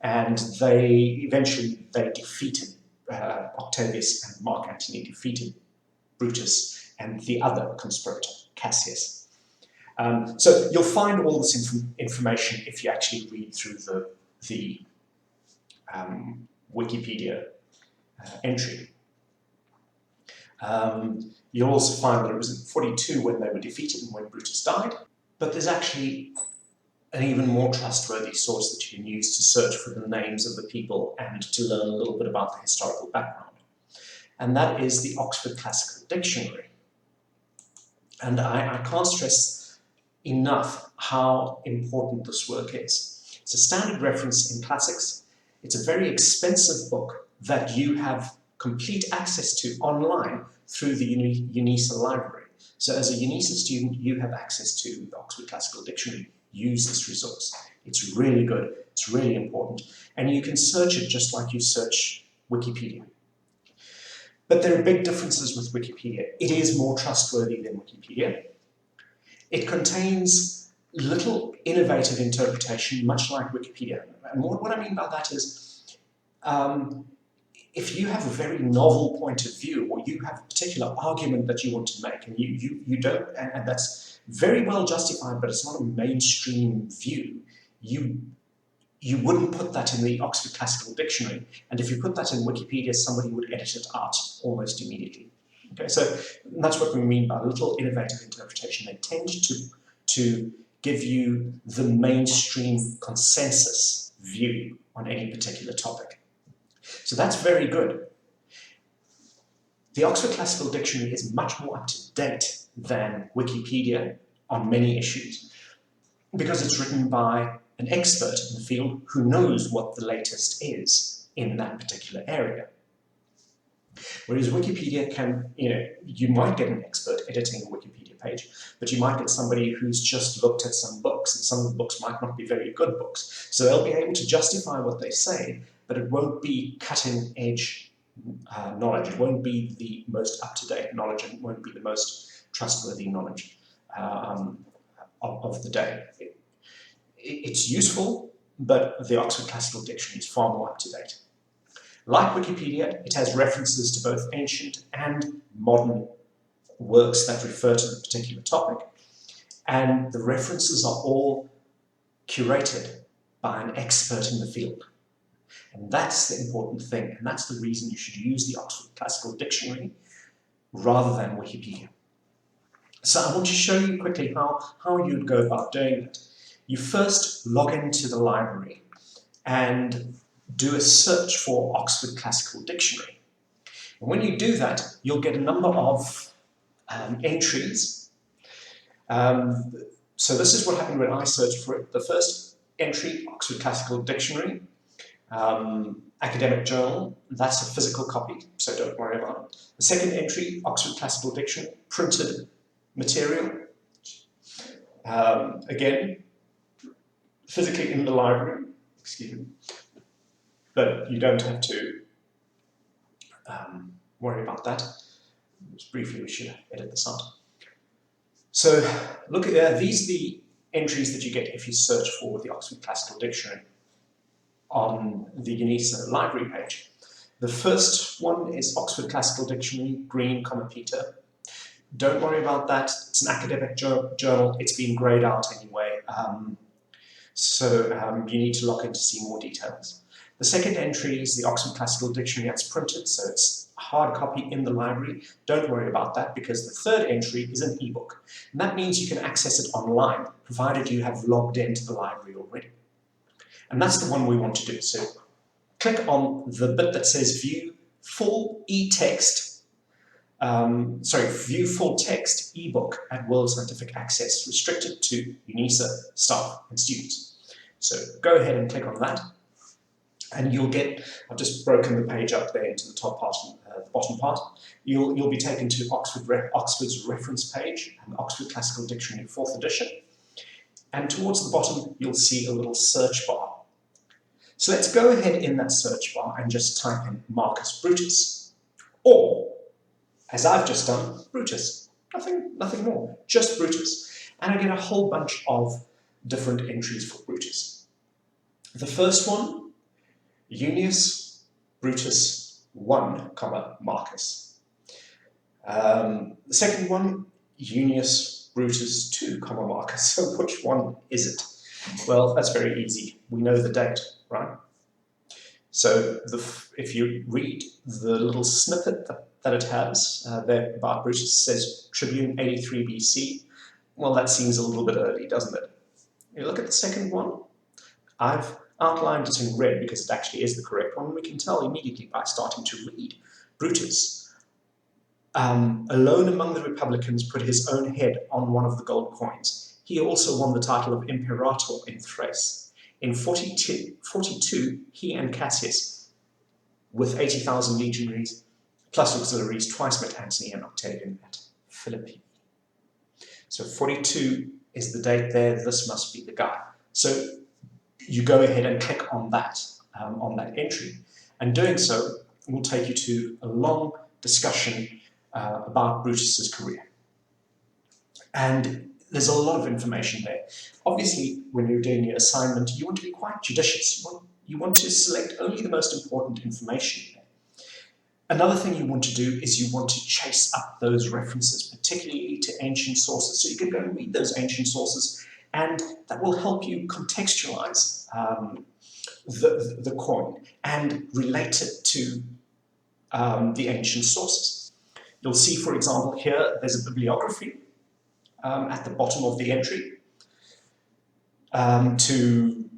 And eventually they defeated, Octavius and Mark Antony defeated Brutus and the other conspirator, Cassius. So you'll find all this information if you actually read through the Wikipedia entry. You'll also find that it was in 42 when they were defeated and when Brutus died, but there's actually an even more trustworthy source that you can use to search for the names of the people and to learn a little bit about the historical background. And that is the Oxford Classical Dictionary. And I can't stress enough how important this work is. It's a standard reference in classics. It's a very expensive book that you have complete access to online through the UNISA library. So as a UNISA student, you have access to the Oxford Classical Dictionary. Use this resource. It's really good, it's really important, and you can search it just like you search Wikipedia. But there are big differences with Wikipedia. It is more trustworthy than Wikipedia. It contains little innovative interpretation, much like Wikipedia. And what I mean by that is, if you have a very novel point of view, or you have a particular argument that you want to make, and you don't, and that's very well justified, but it's not a mainstream view. You wouldn't put that in the Oxford Classical Dictionary, and if you put that in Wikipedia, somebody would edit it out almost immediately. Okay, so that's what we mean by little innovative interpretation. They tend to give you the mainstream consensus view on any particular topic. So that's very good. The Oxford Classical Dictionary is much more up to date than Wikipedia on many issues because it's written by an expert in the field who knows what the latest is in that particular area. Whereas Wikipedia can, you might get an expert editing a Wikipedia page, but you might get somebody who's just looked at some books, and some of the books might not be very good books. So they'll be able to justify what they say, but it won't be cutting-edge knowledge. It won't be the most up-to-date knowledge, and it won't be the most trustworthy knowledge of the day. It's useful, but the Oxford Classical Dictionary is far more up-to-date. Like Wikipedia, it has references to both ancient and modern works that refer to the particular topic, and the references are all curated by an expert in the field. And that's the important thing, and that's the reason you should use the Oxford Classical Dictionary rather than Wikipedia. So I want to show you quickly how you'd go about doing it. You first log into the library and do a search for Oxford Classical Dictionary. And when you do that, you'll get a number of entries. So this is what happened when I searched for it. The first entry, Oxford Classical Dictionary, academic journal, that's a physical copy, so don't worry about it. The second entry, Oxford Classical Dictionary, printed material. Again, physically in the library, excuse me, but you don't have to worry about that. Just briefly, we should edit this out. So look at these are the entries that you get if you search for the Oxford Classical Dictionary on the UNISA library page. The first one is Oxford Classical Dictionary, green, Peter. Don't worry about that. It's an academic journal. It's been greyed out anyway. So you need to log in to see more details. The second entry is the Oxford Classical Dictionary that's printed, so it's a hard copy in the library. Don't worry about that because the third entry is an ebook. And that means you can access it online, provided you have logged into the library already. And that's the one we want to do. So click on the bit that says View Full E-Text, View Full Text ebook at World Scientific Access, restricted to UNISA staff and students. So go ahead and click on that. And you'll get, I've just broken the page up there into the top part and the bottom part. You'll be taken to Oxford's reference page and Oxford Classical Dictionary 4th edition. And towards the bottom, you'll see a little search bar. So let's go ahead in that search bar and just type in Marcus Brutus. Or, as I've just done, Brutus. Nothing more, just Brutus. And I get a whole bunch of different entries for Brutus. The first one, Junius Brutus 1, Marcus. The second one, Junius Brutus 2, Marcus. So which one is it? Well, that's very easy. We know the date, right? So if you read the little snippet that it has there about Brutus, says Tribune 83 BC. Well, that seems a little bit early, doesn't it? You look at the second one. I've outlined it in red because it actually is the correct one. We can tell immediately by starting to read. Brutus, alone among the Republicans, put his own head on one of the gold coins. He also won the title of Imperator in Thrace. In 42, he and Cassius, with 80,000 legionaries, plus auxiliaries, twice met Antony and Octavian at Philippi. So 42 is the date there. This must be the guy. So you go ahead and click on that entry. And doing so will take you to a long discussion about Brutus's career. And there's a lot of information there. Obviously, when you're doing your assignment, you want to be quite judicious. You want to select only the most important information. Another thing you want to do is you want to chase up those references, particularly to ancient sources. So you can go and read those ancient sources, and that will help you contextualize the coin and relate it to the ancient sources. You'll see, for example, here there's a bibliography at the bottom of the entry to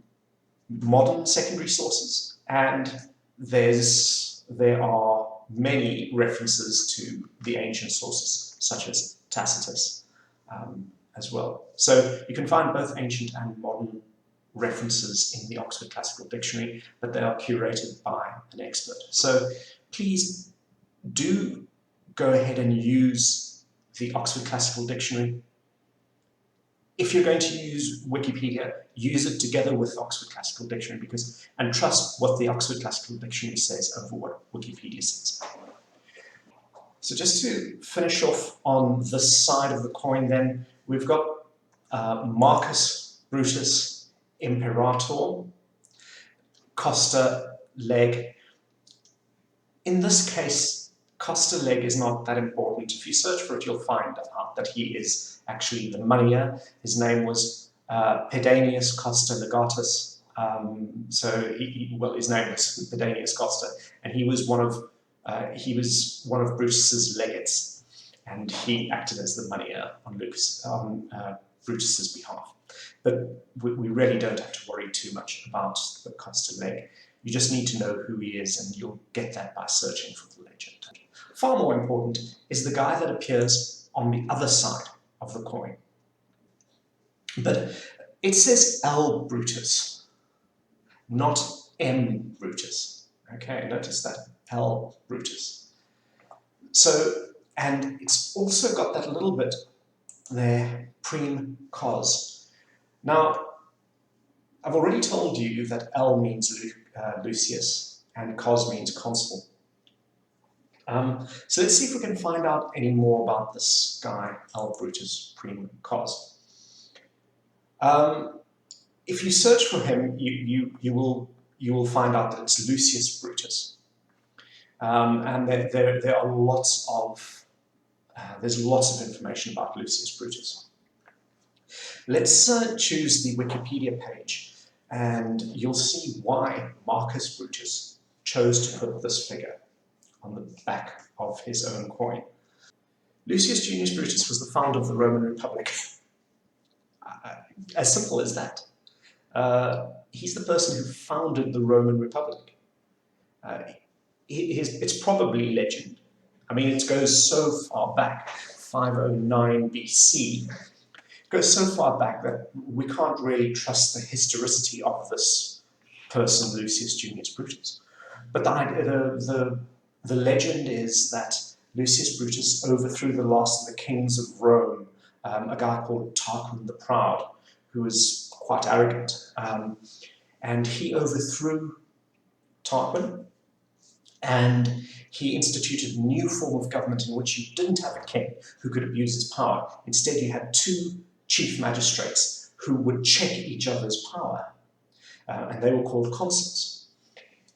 modern secondary sources, and there are many references to the ancient sources, such as Tacitus as well. So you can find both ancient and modern references in the Oxford Classical Dictionary, but they are curated by an expert. So please do go ahead and use the Oxford Classical Dictionary. If you're going to use Wikipedia, use it together with the Oxford Classical Dictionary, and trust what the Oxford Classical Dictionary says over what Wikipedia says. So just to finish off on this side of the coin then, we've got Marcus Brutus Imperator, Costa leg. In this case, Costa leg is not that important. If you search for it, you'll find out that he is actually the moneyer. His name was Pedanius Costa Legatus. So his name was Pedanius Costa, and he was one of Brutus's legates, and he acted as the moneyer on Brutus's behalf. But we really don't have to worry too much about the Costa leg. You just need to know who he is, and you'll get that by searching for the legend. Far more important is the guy that appears on the other side of the coin. But it says L. Brutus, not M. Brutus. Okay, notice that, L. Brutus. So, and it's also got that little bit there, prim cos. Now, I've already told you that L means Lucius and cos means consul. So let's see if we can find out any more about this guy, L. Brutus prim cos. If you search for him, you will find out that it's Lucius Brutus, and there are lots of there's lots of information about Lucius Brutus. Let's choose the Wikipedia page, and you'll see why Marcus Brutus chose to put this figure on the back of his own coin. Lucius Junius Brutus was the founder of the Roman Republic. As simple as that. He's the person who founded the Roman Republic. It's probably legend. I mean, it goes so far back, 509 BC. It goes so far back that we can't really trust the historicity of this person, Lucius Junius Brutus. But the legend is that Lucius Brutus overthrew the last of the kings of Rome, a guy called Tarquin the Proud, who was quite arrogant. And he overthrew Tarquin, and he instituted a new form of government in which you didn't have a king who could abuse his power. Instead, you had two chief magistrates who would check each other's power, and they were called consuls.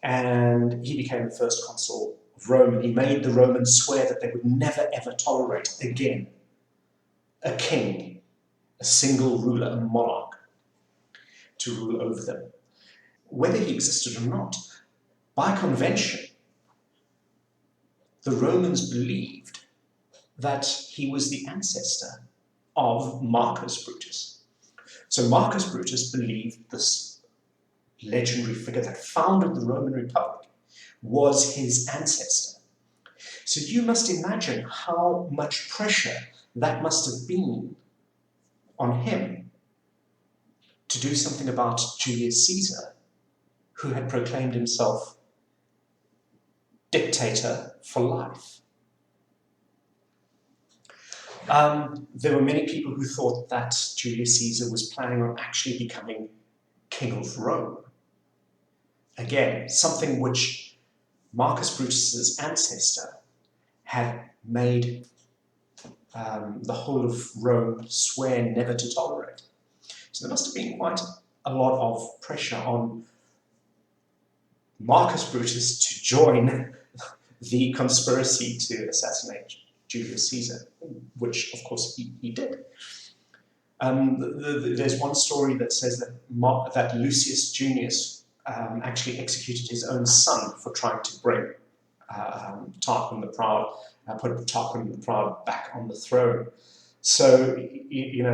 And he became the first consul of Rome, and he made the Romans swear that they would never ever tolerate again a king, a single ruler, a monarch, to rule over them. Whether he existed or not, by convention, the Romans believed that he was the ancestor of Marcus Brutus. So Marcus Brutus believed this legendary figure that founded the Roman Republic was his ancestor. So you must imagine how much pressure that must have been on him to do something about Julius Caesar, who had proclaimed himself dictator for life. There were many people who thought that Julius Caesar was planning on actually becoming king of Rome. Again, something which Marcus Brutus's ancestor had made the whole of Rome swear never to tolerate. So there must have been quite a lot of pressure on Marcus Brutus to join the conspiracy to assassinate Julius Caesar, which of course he did. There's one story that says that Lucius Junius actually executed his own son for trying to bring Tarquin the Proud, put Tarquin the Proud back on the throne. So the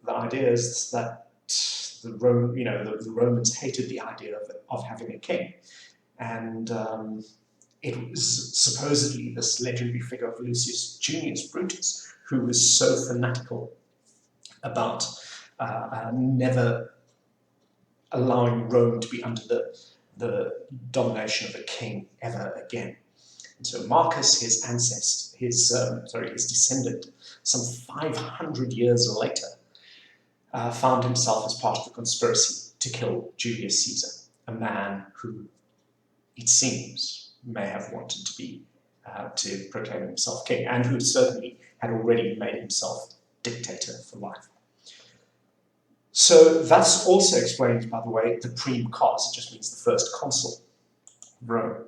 idea is that the Romans hated the idea of having a king, and it was supposedly this legendary figure of Lucius Junius Brutus who was so fanatical about never allowing Rome to be under the domination of a king ever again. And so Marcus, his descendant, some 500 years later, found himself as part of the conspiracy to kill Julius Caesar, a man who, it seems, may have wanted to proclaim himself king, and who certainly had already made himself dictator for life. So that's also explains, by the way, the prime cons. It just means the first consul of Rome.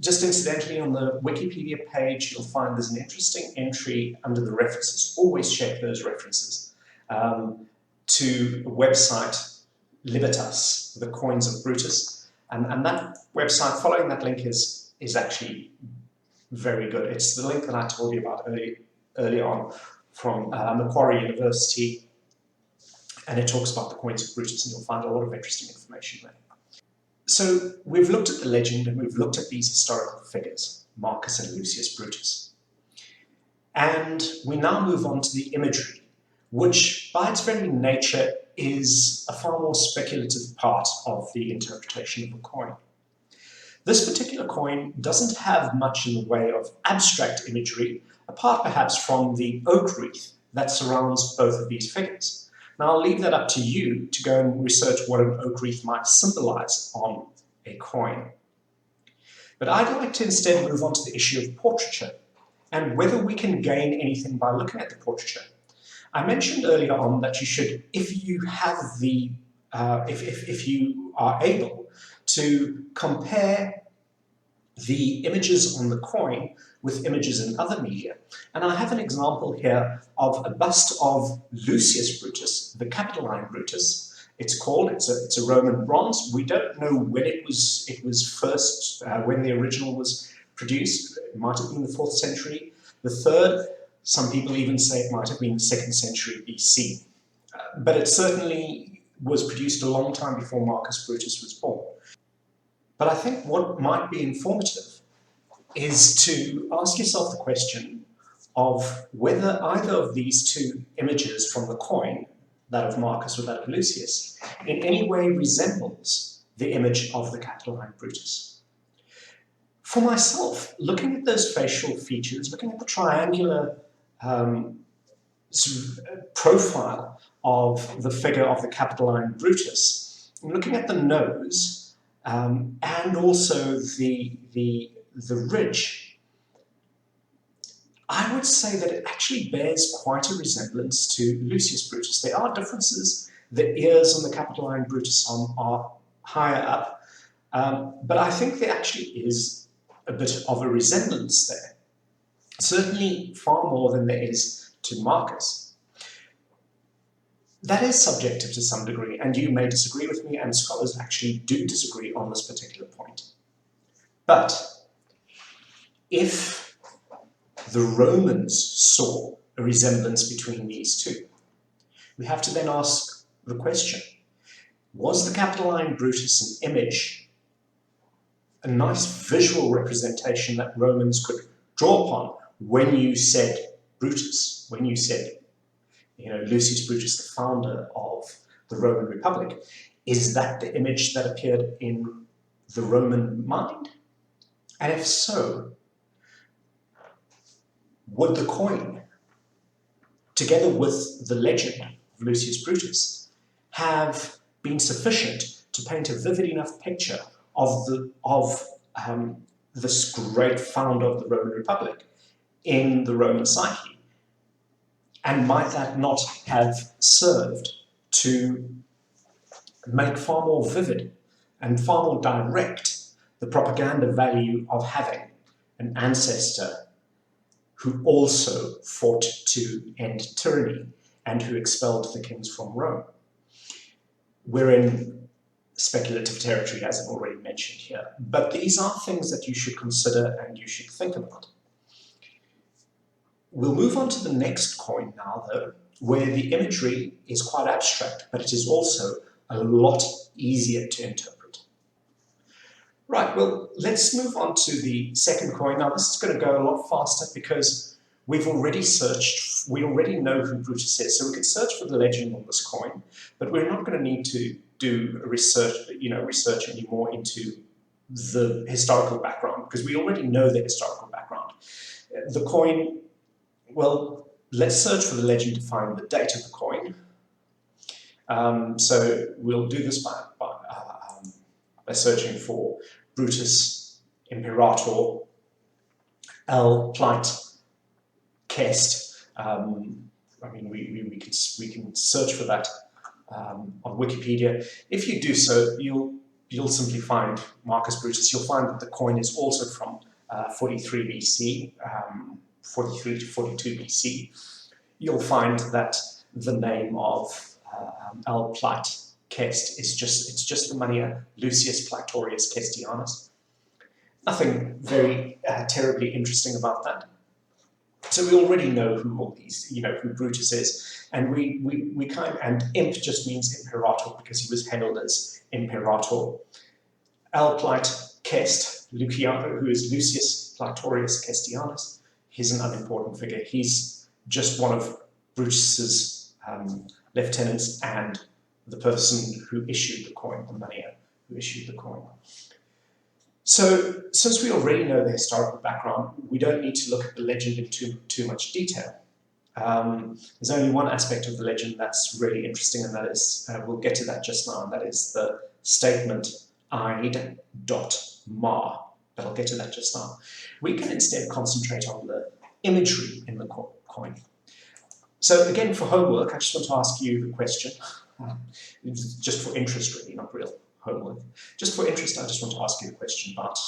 Just incidentally, on the Wikipedia page, you'll find there's an interesting entry under the references. Always check those references to a website, Libertas, the coins of Brutus. And that website, following that link, is actually very good. It's the link that I told you about early on from Macquarie University, and it talks about the coins of Brutus, and you'll find a lot of interesting information there. So we've looked at the legend and we've looked at these historical figures, Marcus and Lucius Brutus. And we now move on to the imagery, which by its very nature is a far more speculative part of the interpretation of a coin. This particular coin doesn't have much in the way of abstract imagery, apart perhaps from the oak wreath that surrounds both of these figures. Now I'll leave that up to you to go and research what an oak wreath might symbolize on a coin. But I'd like to instead move on to the issue of portraiture and whether we can gain anything by looking at the portraiture. I mentioned earlier on that you should, if you have the, if you are able to compare the images on the coin with images in other media. And I have an example here of a bust of Lucius Brutus, the Capitoline Brutus. It's a Roman bronze. We don't know when it was first, when the original was produced. It might have been the 4th century, the 3rd. Some people even say it might have been the 2nd century BC. But it certainly was produced a long time before Marcus Brutus was born. But I think what might be informative is to ask yourself the question of whether either of these two images from the coin, that of Marcus or that of Lucius, in any way resembles the image of the Capitoline Brutus. For myself, looking at those facial features, looking at the triangular profile of the figure of the Capitoline Brutus, looking at the nose, and also the ridge, I would say that it actually bears quite a resemblance to Lucius Brutus. There are differences. The ears on the Capitoline Brutus are higher up, but I think there actually is a bit of a resemblance there. Certainly far more than there is to Marcus. That is subjective to some degree, and you may disagree with me, and scholars actually do disagree on this particular point. But if the Romans saw a resemblance between these two, we have to then ask the question, was the Capitoline Brutus an image, a nice visual representation that Romans could draw upon when you said Brutus, when you said Lucius Brutus, the founder of the Roman Republic? Is that the image that appeared in the Roman mind? And if so, would the coin, together with the legend of Lucius Brutus, have been sufficient to paint a vivid enough picture of this great founder of the Roman Republic in the Roman psyche? And might that not have served to make far more vivid and far more direct the propaganda value of having an ancestor who also fought to end tyranny and who expelled the kings from Rome. We're in speculative territory, as I've already mentioned here, but these are things that you should consider and you should think about. We'll move on to the next coin now, though, where the imagery is quite abstract, but it is also a lot easier to interpret. Right, well, let's move on to the second coin. Now, this is going to go a lot faster because we've already searched, we already know who Brutus is, so we could search for the legend on this coin, but we're not going to need to do research anymore into the historical background, because we already know the historical background. The coin, well, let's search for the legend to find the date of the coin. So we'll do this by searching for Brutus Imperator L Plite Kest. I mean, we can search for that on Wikipedia. If you do so, you'll simply find Marcus Brutus. You'll find that the coin is also from 43 BC, 43 to 42 BC. You'll find that the name of L Plite Kest is just the money Lucius Platorius Kestianus. Nothing very terribly interesting about that. So we already know who all these, who Brutus is, and and imp just means imperator because he was hailed as imperator. L Plite Kest, who is Lucius Platorius Kestianus, he's an unimportant figure. He's just one of Brutus's lieutenants and the person who issued the coin, the money who issued the coin. So, since we already know the historical background, we don't need to look at the legend in too much detail. There's only one aspect of the legend that's really interesting, and that is, we'll get to that just now, and that is the statement Ide dot ma. But I'll get to that just now. We can instead concentrate on the imagery in the coin. So again, for homework, I just want to ask you the question, just for interest really, not real homework. Just for interest, I just want to ask you a question about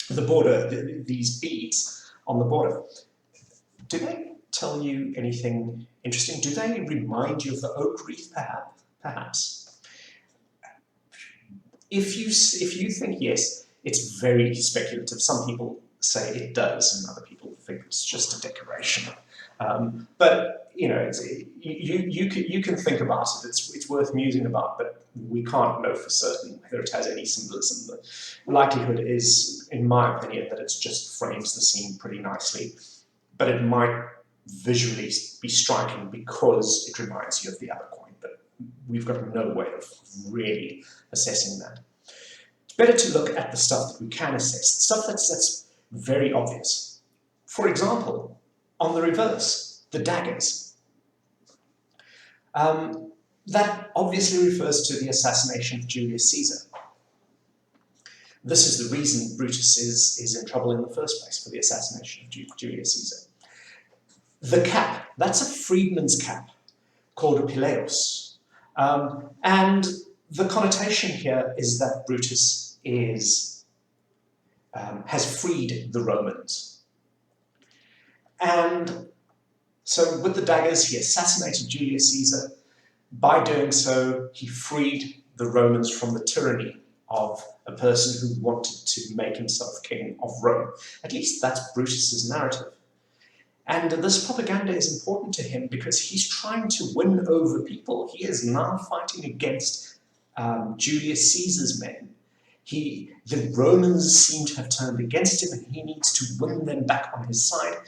the border, these beads on the border. Do they tell you anything interesting? Do they remind you of the oak wreath, perhaps? If you think yes, it's very speculative. Some people say it does, and other people think it's just a decoration. But you can think about it. It's worth musing about, but we can't know for certain whether it has any symbolism. The likelihood is, in my opinion, that it just frames the scene pretty nicely. But it might visually be striking because it reminds you of the other coin. But we've got no way of really assessing that. It's better to look at the stuff that we can assess, stuff that's very obvious. For example, on the reverse, the daggers. That obviously refers to the assassination of Julius Caesar. This is the reason Brutus is in trouble in the first place, for the assassination of Julius Caesar. The cap, that's a freedman's cap called a pileus. And the connotation here is that Brutus has freed the Romans. And so with the daggers, he assassinated Julius Caesar. By doing so, he freed the Romans from the tyranny of a person who wanted to make himself king of Rome. At least that's Brutus's narrative. And this propaganda is important to him because he's trying to win over people. He is now fighting against Julius Caesar's men. The Romans seem to have turned against him, and he needs to win them back on his side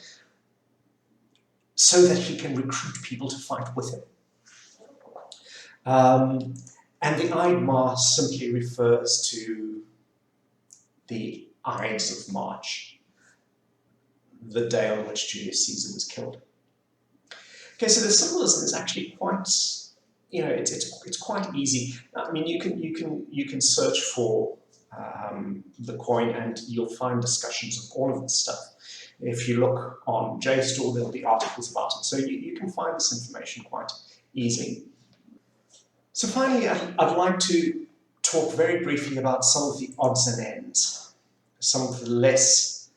so that he can recruit people to fight with him. And the Ide Ma simply refers to the Ides of March, the day on which Julius Caesar was killed. Okay, so the symbolism is actually quite, it's quite easy. I mean, you can search for the coin, and you'll find discussions of all of this stuff. If you look on JSTOR, there'll be articles about it. So you can find this information quite easily. So finally, I'd like to talk very briefly about some of the odds and ends, some of the less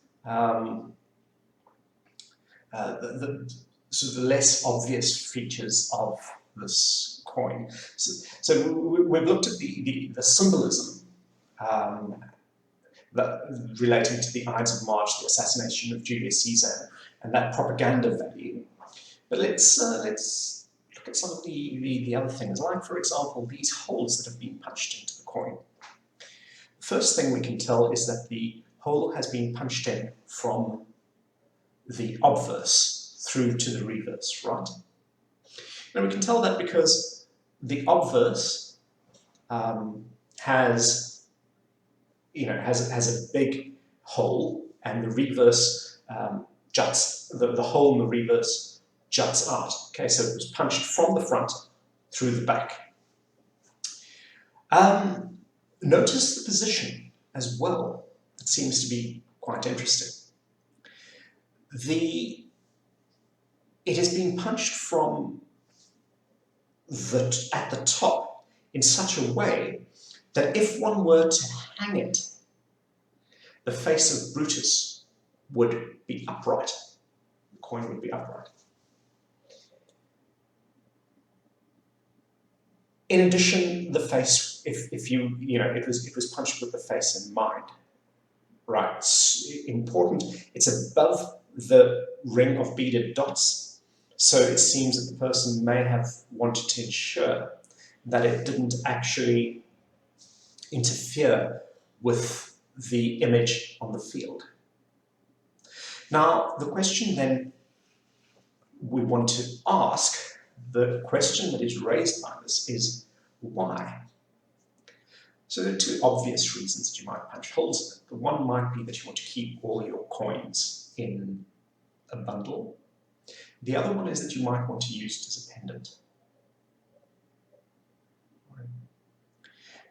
sort of the less obvious features of this coin. So we've looked at the symbolism relating to the Ides of March, the assassination of Julius Caesar, and that propaganda value. But let's look at some of the other things, like, for example, these holes that have been punched into the coin. The first thing we can tell is that the hole has been punched in from the obverse through to the reverse, right? Now we can tell that because the obverse has a big hole, and the reverse juts. The hole in the reverse juts out. Okay, so it was punched from the front through the back. Notice the position as well. It seems to be quite interesting. It has been punched from at the top in such a way that if one were to hang it, the face of Brutus would be upright. The coin would be upright. In addition, the face, it was punched with the face in mind. Right, it's important. It's above the ring of beaded dots, so it seems that the person may have wanted to ensure that it didn't actually interfere with the image on the field. Now, the question then we want to ask, the question that is raised by this is, why? So there are two obvious reasons that you might punch holes in it. The one might be that you want to keep all your coins in a bundle. The other one is that you might want to use it as a pendant.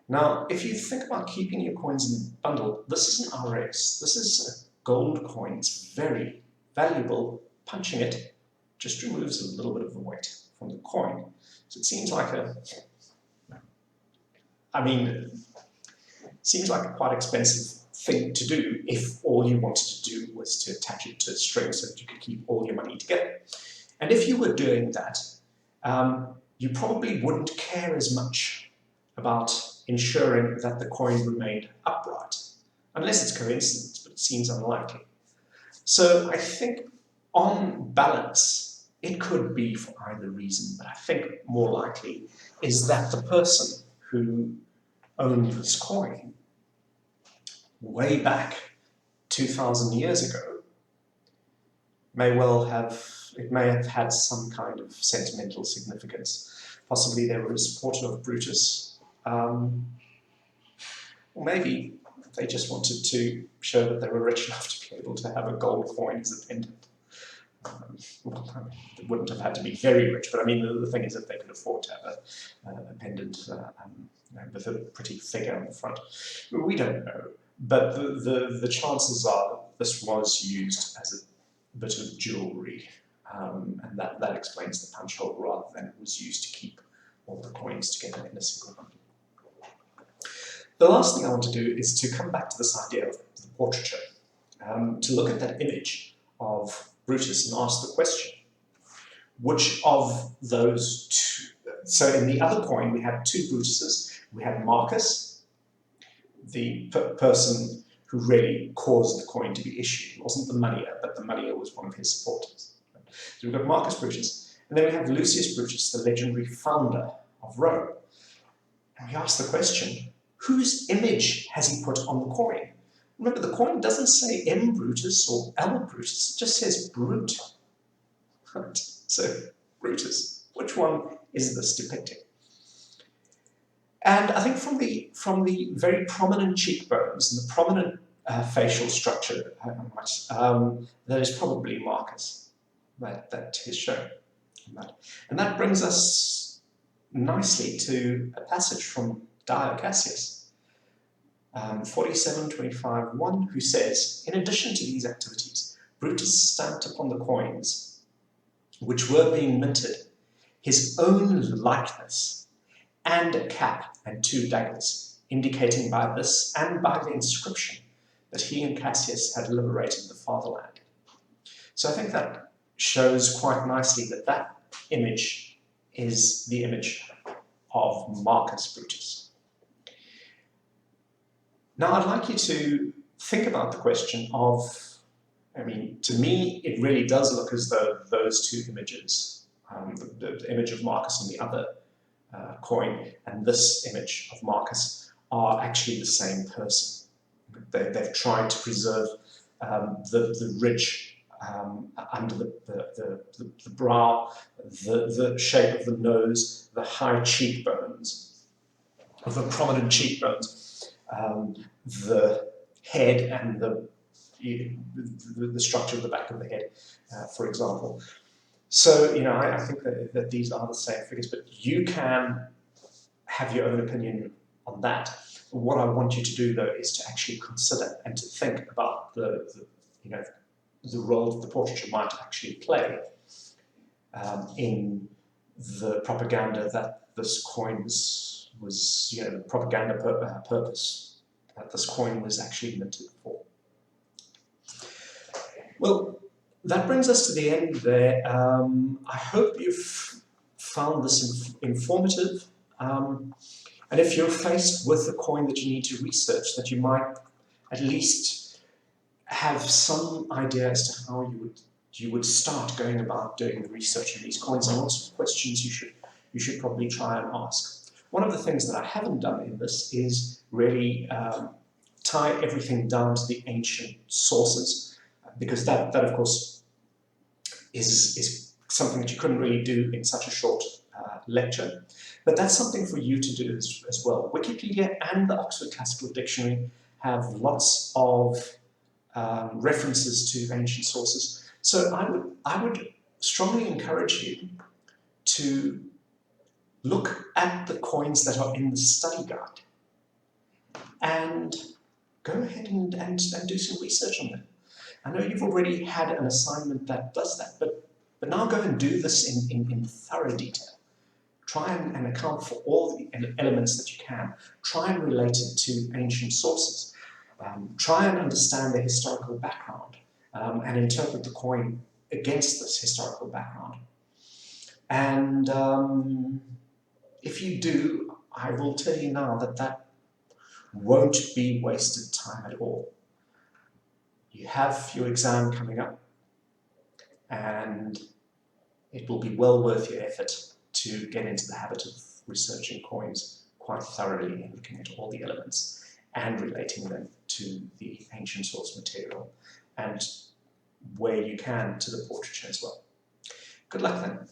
Now, if you think about keeping your coins in a bundle, this is an RS. This is a gold coin. It's very valuable. Punching it just removes a little bit of the weight from the coin. So it seems like seems like a quite expensive thing to do if all you wanted to do was to attach it to a string so that you could keep all your money together. And if you were doing that, you probably wouldn't care as much about ensuring that the coin remained upright, unless it's coincidence, but it seems unlikely. So I think on balance, it could be for either reason, but I think more likely is that the person who owned this coin way back 2,000 years ago may have had some kind of sentimental significance. Possibly they were a supporter of Brutus, or maybe they just wanted to show that they were rich enough to be able to have a gold coin as a pendant. They wouldn't have had to be very rich, but I mean, the thing is that they could afford to have a pendant with a pretty figure on the front. We don't know, but the chances are that this was used as a bit of jewellery, and that explains the punch hole rather than it was used to keep all the coins together in a single bundle. The last thing I want to do is to come back to this idea of the portraiture, to look at that image of Brutus and ask the question, which of those two? So in the other coin we had two Brutuses. We had Marcus, the person who really caused the coin to be issued. It wasn't the moneyer, but the moneyer was one of his supporters. So we've got Marcus Brutus, and then we have Lucius Brutus, the legendary founder of Rome. And we ask the question, whose image has he put on the coin? Remember, the coin doesn't say M. Brutus or L. Brutus, it just says Brute. Right? So, Brutus, which one is this depicting? And I think from the very prominent cheekbones and the prominent facial structure, that is probably Marcus that is shown. And that brings us nicely to a passage from Dio Cassius. 47:25:1, who says, in addition to these activities, Brutus stamped upon the coins, which were being minted, his own likeness, and a cap and two daggers, indicating by this and by the inscription that he and Cassius had liberated the fatherland. So I think that shows quite nicely that that image is the image of Marcus Brutus. Now I'd like you to think about the question of, I mean, to me it really does look as though those two images, the image of Marcus and the other coin and this image of Marcus, are actually the same person. They've tried to preserve the ridge under the brow, the shape of the nose, the high cheekbones, the prominent cheekbones, the head and the structure of the back of the head, for example. So, you know, I think that these are the same figures, but you can have your own opinion on that. What I want you to do, though, is to actually consider and to think about the role that the portraiture might actually play in the propaganda that this coin was the propaganda purpose that this coin was actually minted for. Well, that brings us to the end there. I hope you've found this informative. And if you're faced with a coin that you need to research, that you might at least have some idea as to how you would start going about doing the research in these coins and what sort of questions you should probably try and ask. One of the things that I haven't done in this is really tie everything down to the ancient sources, because that of course is something that you couldn't really do in such a short lecture. But that's something for you to do as well. Wikipedia and the Oxford Classical Dictionary have lots of references to ancient sources. So I would strongly encourage you to look at the coins that are in the study guide and go ahead and do some research on them. I know you've already had an assignment that does that, but now go and do this in thorough detail. Try and account for all the elements that you can. Try and relate it to ancient sources. Try and understand the historical background and interpret the coin against this historical background. And if you do, I will tell you now that won't be wasted time at all. You have your exam coming up, and it will be well worth your effort to get into the habit of researching coins quite thoroughly and looking at all the elements and relating them to the ancient source material and where you can to the portraiture as well. Good luck then.